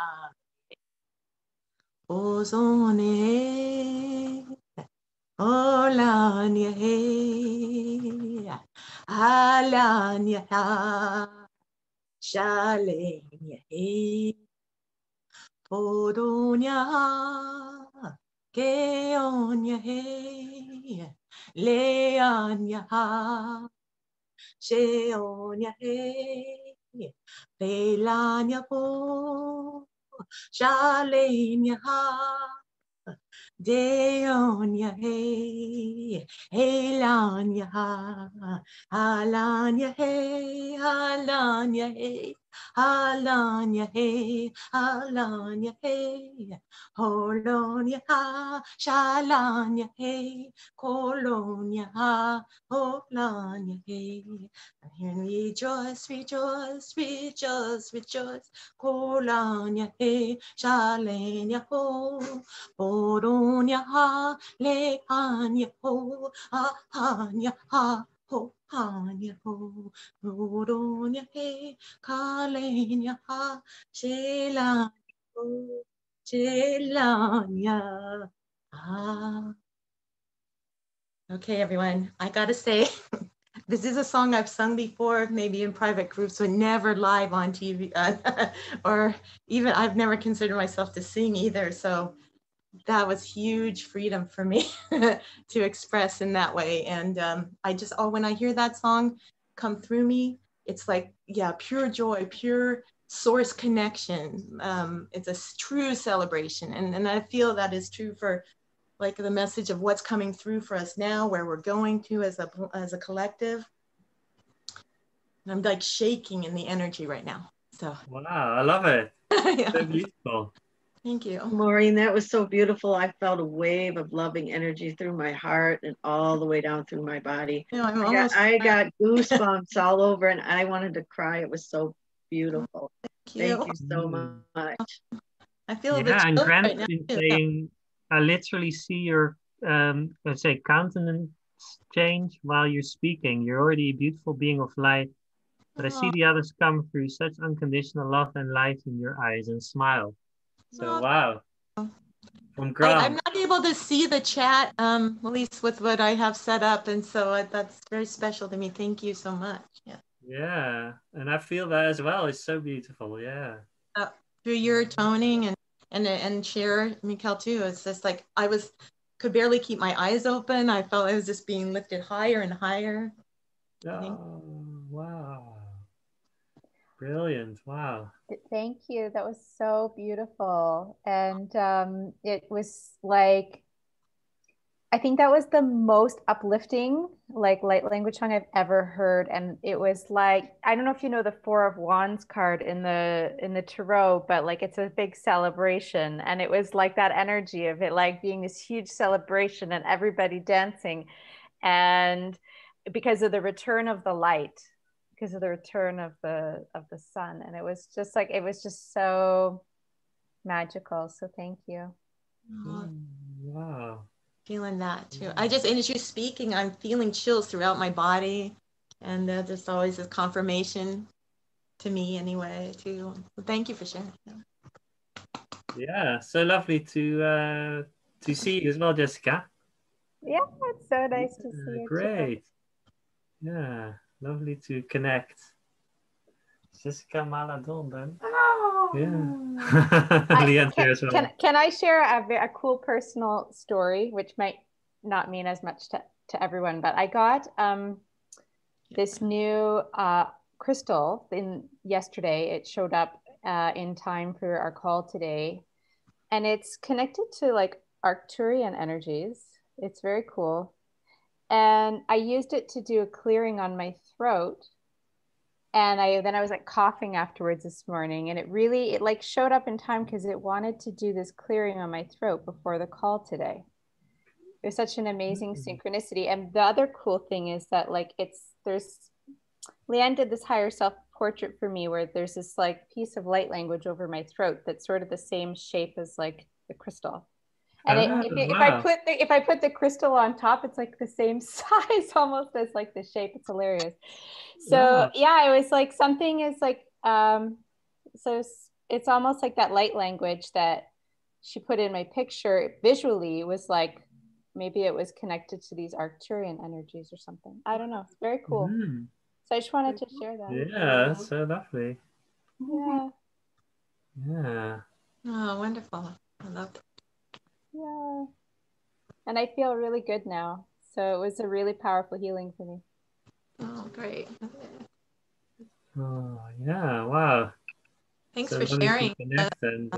ozone olanya he alanya shalenya he podonya Keonya he, leanya ha, sheonya he, pelanya po, shalenya ha. Deonya hey, Helanya ha, Alanya hey, Alanya hey, Alanya hey, Alanya hey, Holonya ha, Shalanya hey, Kolonya ha, Holanya hey. And rejoice, rejoice, rejoice, rejoice, Kolanya hey, Shalenya ho. Oronya ha, le anya ho, anya ha, ho, anya ho. Oronya he, kalenya ha, shelanya ho, shelanya ha. Okay, everyone, I gotta say, this is a song I've sung before, maybe in private groups, but never live on TV, or even I've never considered myself to sing either. So that was huge freedom for me to express in that way. And I just, when I hear that song come through me, it's like, yeah, pure joy, pure source connection. It's a true celebration. And I feel that is true for like the message of what's coming through for us now, where we're going to as a collective. And I'm like shaking in the energy right now. So wow, I love it. Yeah. So beautiful. Thank you. Maureen, that was so beautiful. I felt a wave of loving energy through my heart and all the way down through my body. You know, I got goosebumps all over and I wanted to cry. It was so beautiful. Thank you so much. I feel yeah, and Grant's right now been too. saying, I literally see your, let's say, countenance change while you're speaking. You're already a beautiful being of light, but I see the others come through such unconditional love and light in your eyes and smile. So, wow. From Grant. I'm not able to see the chat, at least with what I have set up, and so that's very special to me. Thank you so much. Yeah. Yeah, and I feel that as well. It's so beautiful. Yeah. Through your toning and share, Michiel, too. It's just like could barely keep my eyes open. I felt I was just being lifted higher and higher. Oh, wow. Brilliant. Wow. Thank you. That was so beautiful. And it was like, I think that was the most uplifting, like light language song I've ever heard. And it was like, I don't know if you know the Four of Wands card in the tarot, but like it's a big celebration. And it was like that energy of it like being this huge celebration and everybody dancing. And because of the return of the light, because of the return of the sun. And it was just like, it was just so magical. So thank you. Wow. Feeling that too. And as you're speaking, I'm feeling chills throughout my body, and just always a confirmation to me anyway too. So thank you for sharing. Yeah, so lovely to see you as well, Jessica. Yeah, it's so nice to see you. Great. Too. Yeah, lovely to connect. Jessica Maladon. Oh. Yeah. Can I share a cool personal story, which might not mean as much to everyone, but I got this new crystal yesterday. It showed up in time for our call today, and it's connected to like Arcturian energies. It's very cool. And I used it to do a clearing on my throat. And then I was like coughing afterwards this morning, and it like showed up in time because it wanted to do this clearing on my throat before the call today. It was such an amazing synchronicity. And the other cool thing is that like Leanne did this higher self portrait for me where there's this like piece of light language over my throat that's sort of the same shape as like the crystal. And if I put the crystal on top, it's like the same size almost as like the shape. It's hilarious. So yeah, it was like something is like so it's almost like that light language that she put in my picture visually was like maybe it was connected to these Arcturian energies or something. I don't know. It's very cool. So I just wanted to share that. Yeah, that's so lovely. Yeah. Yeah. Oh, wonderful. I love it. Yeah. And I feel really good now. So it was a really powerful healing for me. Oh, great. Oh, yeah, wow. Thanks So for lovely to sharing. connect and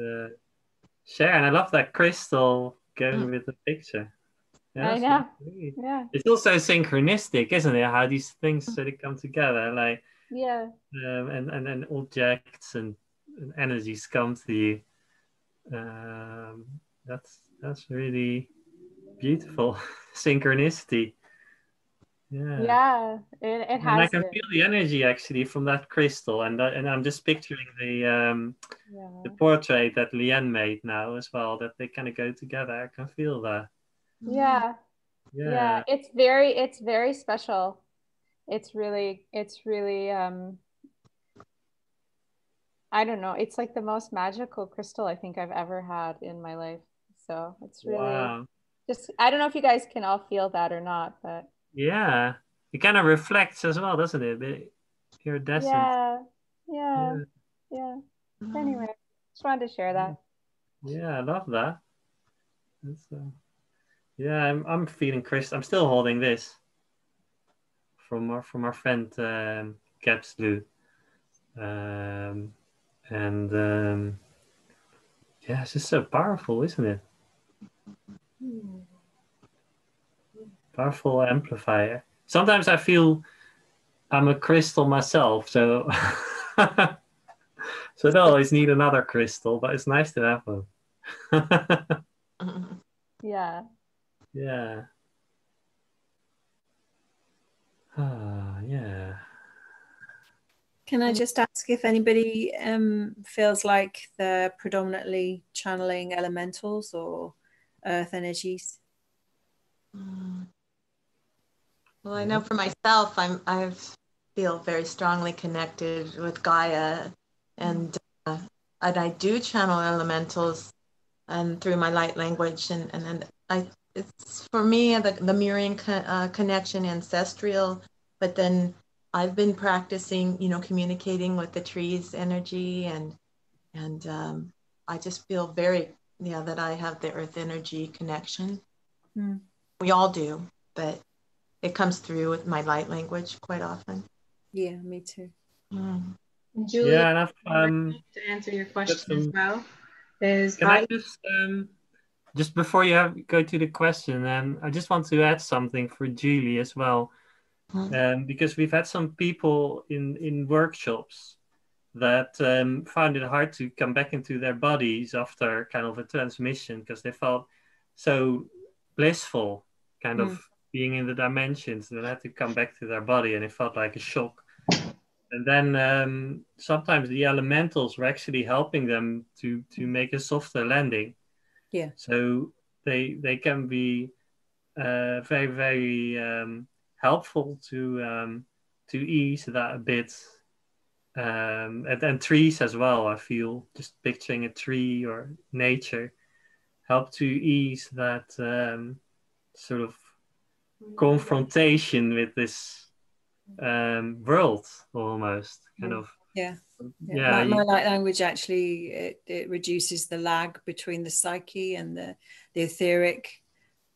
share. And I love that crystal going with the picture. Yeah, I that's know. really, Yeah. it's also synchronistic, isn't it? How these things sort of come together, like Yeah. and objects and energies come to you. That's really beautiful. Synchronicity. Yeah. Yeah. It And I has can been. feel the energy actually from that crystal, and I'm just picturing the portrait that Leanne made now as well. That they kind of go together. I can feel that. Yeah. Yeah. Yeah. It's very special. It's really I don't know. It's like the most magical crystal I think I've ever had in my life. So it's really Wow. just, I don't know if you guys can all feel that or not, but Yeah. It kind of reflects as well, doesn't it? The iridescent. yeah. Yeah. Yeah. Yeah. Anyway, just wanted to share that. Yeah, I love that. That's, yeah, I'm feeling Chris. I'm still holding this from our friend Caps Lou. And yeah, it's just so powerful, isn't it? Powerful amplifier. Sometimes I feel I'm a crystal myself, so so I don't always need another crystal, but it's nice to have one. Yeah. Yeah. Yeah. Can I just ask if anybody feels like they're predominantly channeling elementals or earth energies? Well, I know for myself, I feel very strongly connected with Gaia, and I do channel elementals and through my light language, and it's for me the Lemurian connection, ancestral, but then I've been practicing, communicating with the trees energy, and I just feel very that I have the earth energy connection. We all do, but it comes through with my light language quite often. Yeah, me too. Julie, yeah, and to answer your question as well, is can I just before you go to the question, I just want to add something for Julie as well, because we've had some people in workshops that found it hard to come back into their bodies after kind of a transmission because they felt so blissful, kind of being in the dimensions. They had to come back to their body, and it felt like a shock. And then sometimes the elementals were actually helping them to make a softer landing. Yeah. So they can be very, very helpful to ease that a bit. And trees as well, I feel, just picturing a tree or nature help to ease that sort of confrontation with this world almost kind of. Yeah. My light language actually it reduces the lag between the psyche and the etheric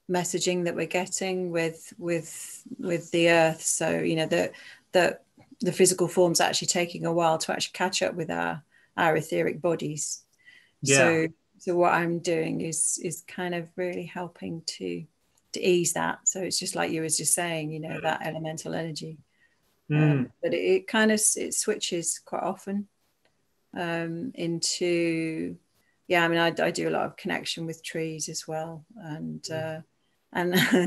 messaging that we're getting with the earth. So the physical form's actually taking a while to actually catch up with our etheric bodies. So what I'm doing is kind of really helping to ease that. So it's just like you was just saying, that elemental energy. But it kind of switches quite often into I do a lot of connection with trees as well, and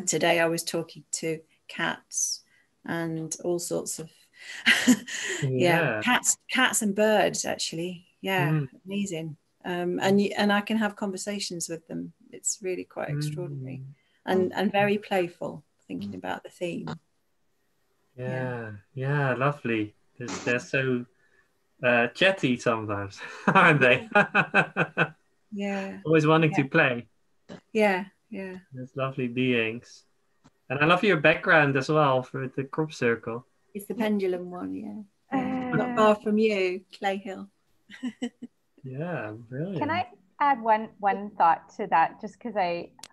today I was talking to cats and all sorts of cats and birds actually. Amazing. And I can have conversations with them. It's really quite extraordinary and very playful, thinking about the theme. Yeah, lovely. They're so chatty sometimes, aren't they? Always wanting to play. There's lovely beings. And I love your background as well for the crop circle. It's the pendulum one, not far from you, Clay Hill. Yeah, brilliant. Can I add one thought to that? Just because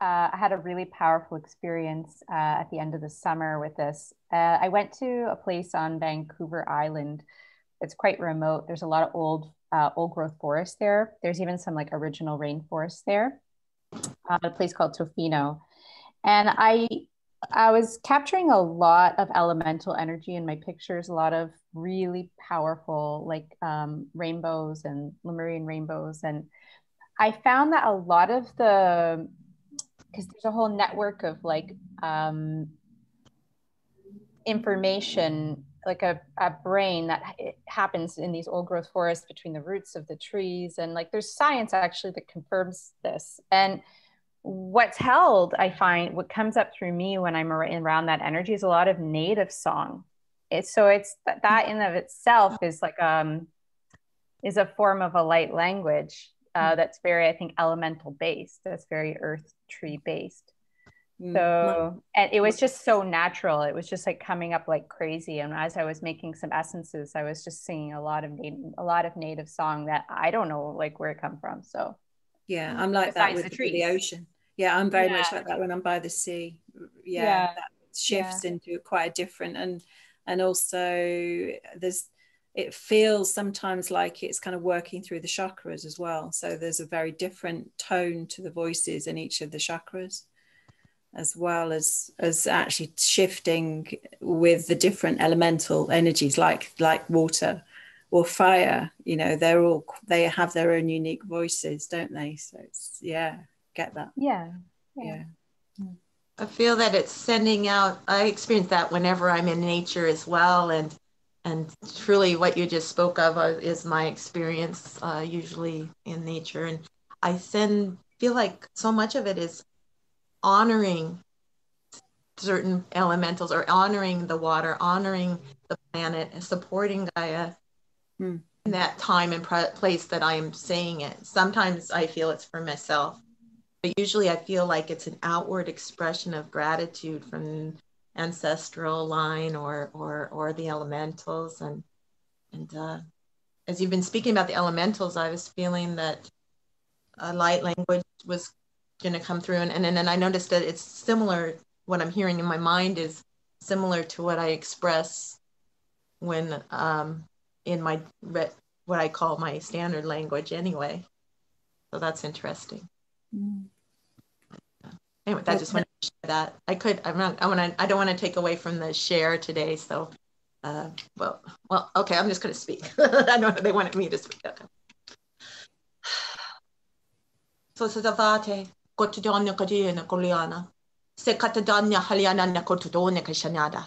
I had a really powerful experience at the end of the summer with this. I went to a place on Vancouver Island. It's quite remote. There's a lot of old growth forest there. There's even some like original rainforest there. A place called Tofino. And I was capturing a lot of elemental energy in my pictures, a lot of really powerful like rainbows and Lemurian rainbows. And I found that a lot of because there's a whole network of like information, like a brain that happens in these old growth forests between the roots of the trees. And like there's science actually that confirms this. And what's held, I find, what comes up through me when I'm around that energy is a lot of native song. It's that in of itself is like is a form of a light language that's very, I think, elemental based. That's very earth tree based. So, and it was just so natural. It was just like coming up like crazy. And as I was making some essences, I was just singing a lot of native song that I don't know like where it come from. So yeah, I'm like that with the ocean. Yeah, I'm very much like that when I'm by the sea. Yeah. That shifts into quite a different, and also it feels sometimes like it's kind of working through the chakras as well. So there's a very different tone to the voices in each of the chakras, as well as actually shifting with the different elemental energies like water or fire. You know, they have their own unique voices, don't they? So it's get that. Yeah. I feel that it's sending out. I experience that whenever I'm in nature as well, and truly what you just spoke of is my experience usually in nature. And I feel like so much of it is honoring certain elementals, or honoring the water, honoring the planet, and supporting Gaia in that time and place that I'm saying it. Sometimes I feel it's for myself, but usually I feel like it's an outward expression of gratitude from ancestral line or the elementals. And as you've been speaking about the elementals, I was feeling that light language was going to come through, and then I noticed that it's similar. What I'm hearing in my mind is similar to what I express when in my what I call my standard language anyway. So that's interesting. Anyway, I just want to share that. I don't want to take away from the share today. So, well, okay, I'm just going to speak. I know they wanted me to speak. Okay. So Savate, Kotudonia Kadina Koliana, Sekatadanya Haliana Nakotudone Kashanada,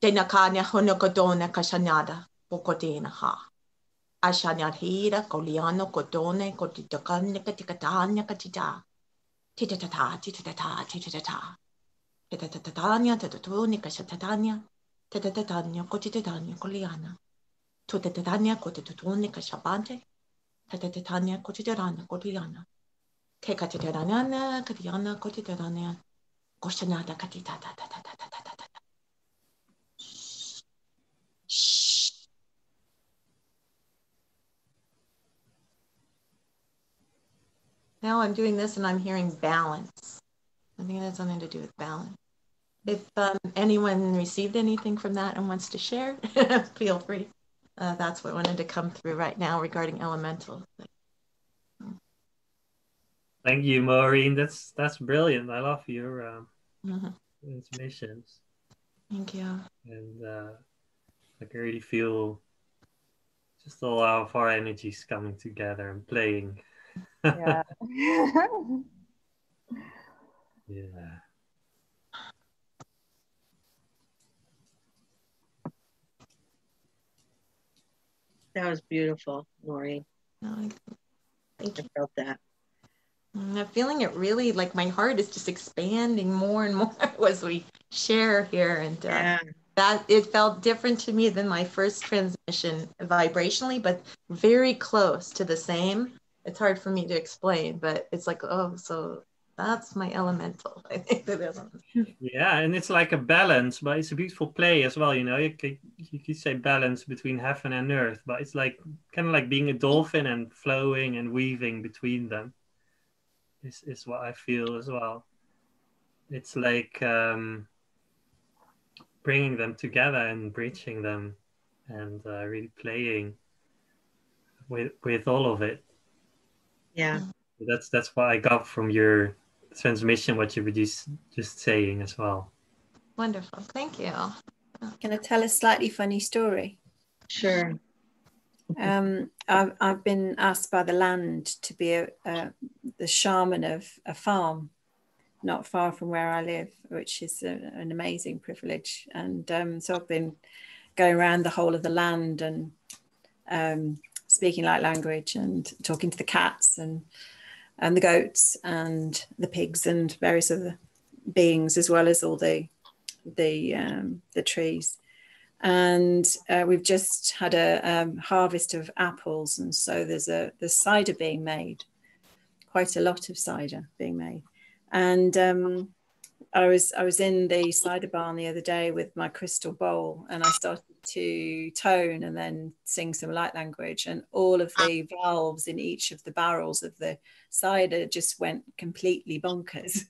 Denakanya Honokodone Kashanada, Bokodina Ha. Ashanadhira, Koliano, Kodone, Kotitokanya Katikatanya Katita. Titata, titata, titata. Titatatanya, Tatatonica Shatatanya, Tatatanya, Kotitania, Koliana. Tutatanya, Kotitonica Shabante, Tatatanya, Kotitana, Koliana. Kekatanana, Katiana, Kotitania, Koshanata, Katitata. Now I'm doing this and I'm hearing balance. I think it has something to do with balance. If anyone received anything from that and wants to share, feel free. That's what wanted to come through right now regarding elemental. Thank you, Maureen. That's brilliant. I love your transmissions. Thank you. And I can really feel just a lot of our energies coming together and playing. Yeah. Yeah. That was beautiful, Maureen. Thank you. I felt that. I'm feeling it really, like my heart is just expanding more and more as we share here. And that it felt different to me than my first transmission vibrationally, but very close to the same. It's hard for me to explain, but it's like, oh, so that's my elemental. I think that is. Yeah, and it's like a balance, but it's a beautiful play as well. You know, you could say balance between heaven and earth, but it's like kind of like being a dolphin and flowing and weaving between them. is what I feel as well. It's like bringing them together and bridging them, and really playing with all of it. Yeah. That's what I got from your transmission, what you were just saying as well. Wonderful. Thank you. Can I tell a slightly funny story? Sure. I've been asked by the land to be the shaman of a farm not far from where I live, which is an amazing privilege. And so I've been going around the whole of the land and speaking light language and talking to the cats and the goats and the pigs and various other beings, as well as all the trees. And we've just had a harvest of apples, and so there's cider being made, quite a lot of cider being made. And I was in the cider barn the other day with my crystal bowl, and I started to tone and then sing some light language, and all of the valves in each of the barrels of the cider just went completely bonkers.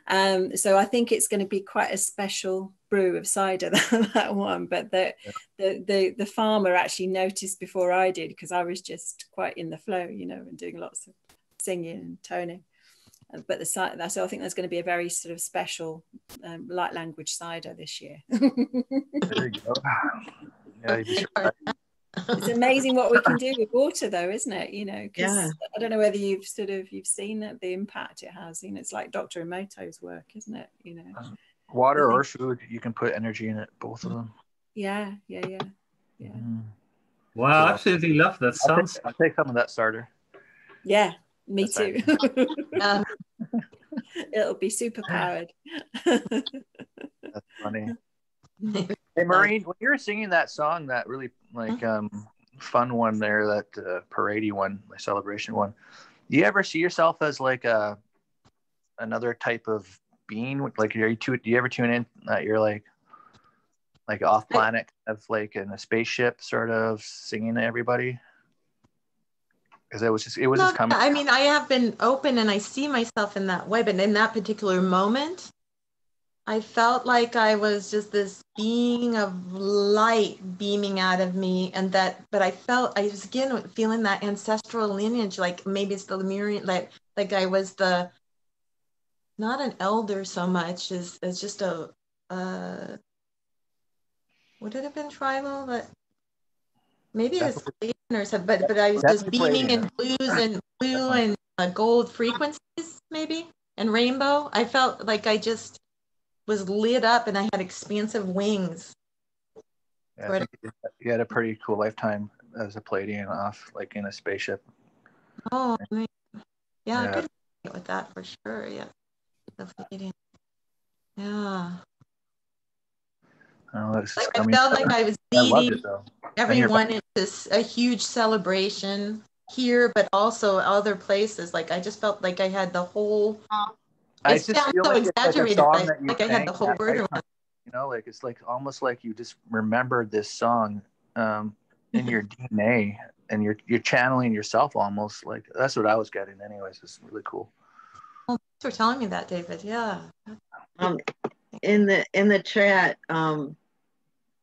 And so I think it's going to be quite a special brew of cider, that one. But the farmer actually noticed before I did, because I was just quite in the flow, you know, and doing lots of singing and toning. But so I think there's going to be a very sort of special light language cider this year. There you go. Yeah, you'd be surprised. It's amazing what we can do with water, though, isn't it? You know, because Yeah. I don't know whether you've seen the impact it has. You know, it's like Dr. Emoto's work, isn't it? You know, Water or food, you can put energy in it, both of them. Yeah. Wow, I absolutely love that song. I'll take some of that starter. Yeah, me too. It'll be super powered. That's funny. Hey, Maureen, when you were singing that song, that really fun one there, that paradey one, the celebration one, do you ever see yourself as like another type of being? Like, do you ever tune in that you're like off planet, of like in a spaceship, sort of singing to everybody? Because it was just coming. I mean, I have been open and I see myself in that way, but in that particular moment, I felt like I was just this being of light beaming out of me, but I was again feeling that ancestral lineage, like maybe it's the Lemurian, like I was not an elder so much as just would it have been tribal? But maybe it was Palladian or something, but I was just beaming in blue and gold frequencies, maybe, and rainbow. I felt like I just was lit up and I had expansive wings. Yeah, I think you had a pretty cool lifetime as a Palladian, off like in a spaceship. Oh, yeah, I could get with that for sure. Yeah, the Palladian. Yeah. I felt like I was leading everyone into a huge celebration here, but also other places. Like I just felt like I had the whole. I just feel so like exaggerated. Like I had the whole word. You know, like it's like almost like you just remembered this song in your DNA, and you're channeling yourself almost. Like that's what I was getting. Anyways, it's really cool. Well, thanks for telling me that, David. Yeah. In the chat,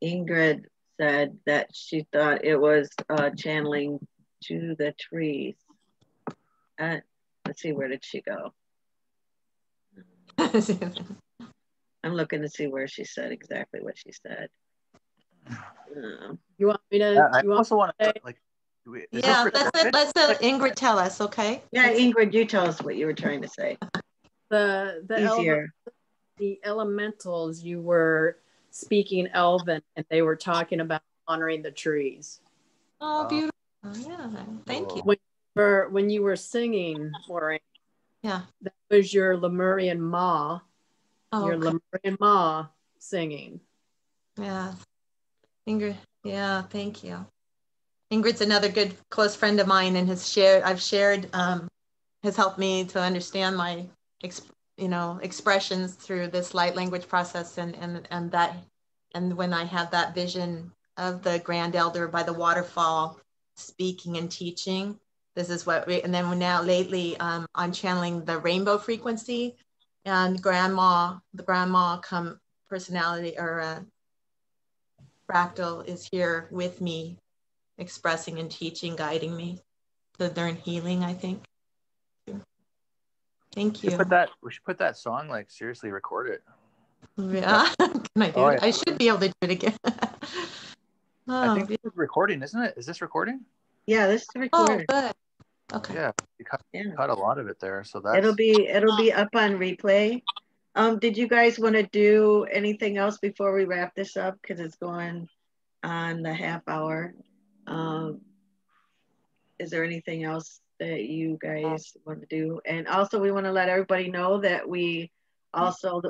Ingrid said that she thought it was channeling to the trees. Let's see, where did she go? I'm looking to see where she said exactly what she said. You want me to? I also want to like. Yeah, let's Ingrid tell us, okay? Yeah, Ingrid, you tell us what you were trying to say. The elementals, you were speaking Elven, and they were talking about honoring the trees. Oh, beautiful! Yeah, thank you. When you were singing, Maureen, yeah, that was your Lemurian Ma. Oh, your Lemurian Ma singing. Yeah, Ingrid. Yeah, thank you. Ingrid's another good close friend of mine, and has helped me to understand my expressions through this light language process, and when I had that vision of the grand elder by the waterfall speaking and teaching this is what and then now lately I'm channeling the rainbow frequency, and the grandma come personality or fractal is here with me, expressing and teaching, guiding me. So they're in healing, I think. Thank you. We should put that song, like, seriously record it. Yeah. Can I do it? Yeah. I should be able to do it again. I think this is recording, isn't it? Is this recording? Yeah, this is recording. Oh, good. Okay. Yeah, you cut a lot of it there, so that's it'll be up on replay. Did you guys want to do anything else before we wrap this up? Because it's going on the half hour. Is there anything else that you guys want to do? And also, we want to let everybody know that we also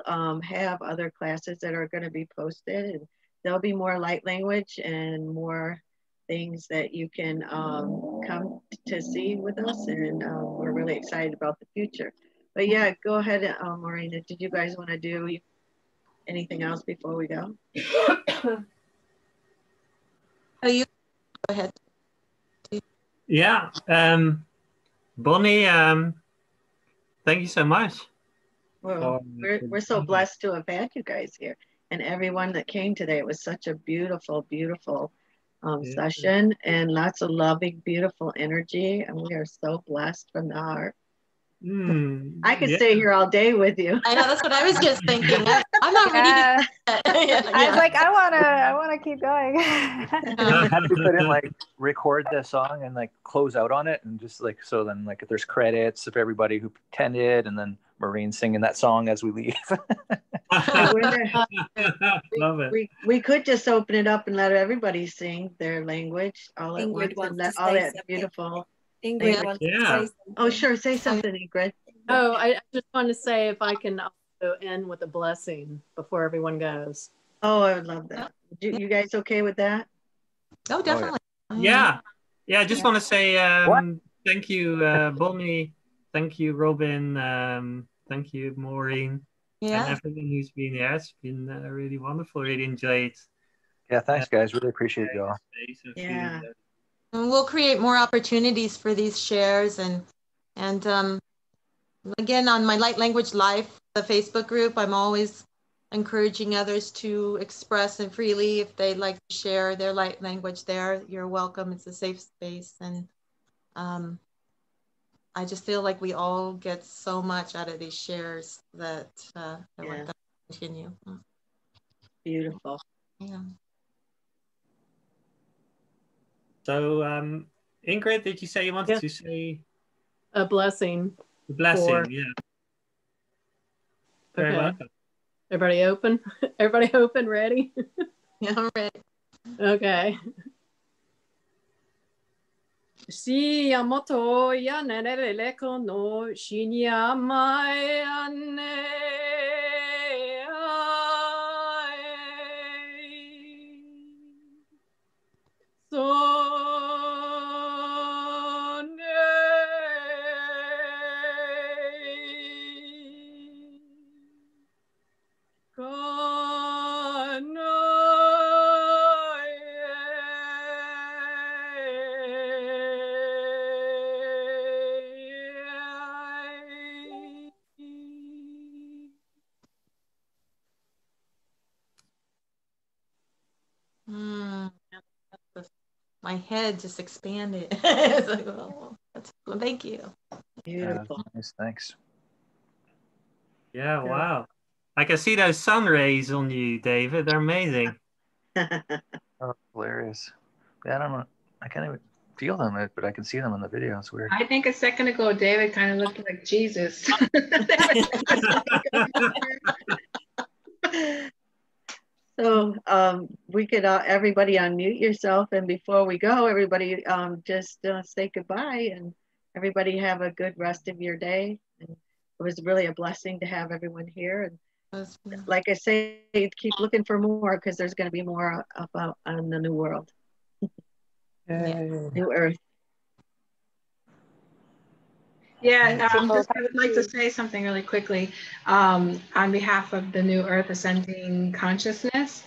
have other classes that are going to be posted, and there'll be more light language and more things that you can come to see with us, and we're really excited about the future. But yeah, go ahead, Maureen. Did you guys want to do anything else before we go? Oh, you go ahead. Yeah, Bonnie, thank you so much. Well, we're so blessed to have had you guys here, and everyone that came today. It was such a beautiful, beautiful session, and lots of loving, beautiful energy, and we are so blessed from the heart. I could stay here all day with you. I know, that's what I was just thinking. I'm not ready to I was like, I wanna keep going. We couldn't like record the song and like close out on it, and just like, so then like if there's credits of everybody who attended, and then Maureen singing that song as we leave. We could just open it up and let everybody sing their language all at once, and let all that beautiful. Ingrid wants to say something. Oh, sure. Say something, Ingrid. Oh, I just want to say if I can also end with a blessing before everyone goes. Oh, I would love that. You guys okay with that? Oh, definitely. Yeah. I just want to say thank you, Bonnie. Thank you, Robin. Thank you, Maureen. Yeah. And everyone who's been here. It's been really wonderful. Really enjoyed. Yeah, thanks, guys. Really appreciate you all. Yeah. And we'll create more opportunities for these shares, and again, on my Light Language Live, the Facebook group, I'm always encouraging others to express and freely if they'd like to share their light language there. You're welcome. It's a safe space, and I just feel like we all get so much out of these shares that I want that to continue. Beautiful. Yeah. So, Ingrid, did you say you wanted to say a blessing? A blessing, yeah. Very welcome. Everybody open? Everybody open, ready? Yeah, I'm ready. Okay. Shiyamoto ya nerele kono shinyamae ane. My head just expanded. It's like, oh, thank you. Beautiful. Nice, thanks. Yeah, wow. I can see those sun rays on you, David. They're amazing. Oh, hilarious. Yeah, I don't know. I can't even feel them, but I can see them in the video. It's weird. I think a second ago, David kind of looked like Jesus. So we could everybody unmute yourself, and before we go, everybody just say goodbye, and everybody have a good rest of your day. And it was really a blessing to have everyone here, and like I say, keep looking for more, because there's going to be more about on the new world. New Earth. Yeah, I would like to say something really quickly on behalf of the New Earth Ascending Consciousness.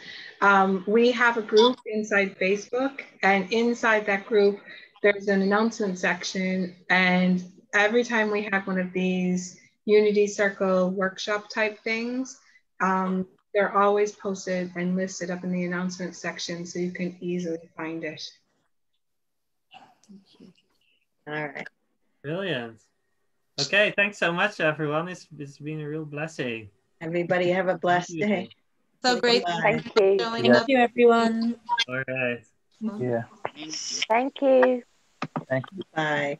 We have a group inside Facebook, and inside that group, there's an announcement section, and every time we have one of these Unity Circle workshop type things, they're always posted and listed up in the announcement section so you can easily find it. All right. Brilliant. Okay, thanks so much, everyone. It's been a real blessing. Everybody have a blessed day. So great. Thank you. Thank you, everyone. All right. Yeah. Thank you. Thank you. Bye.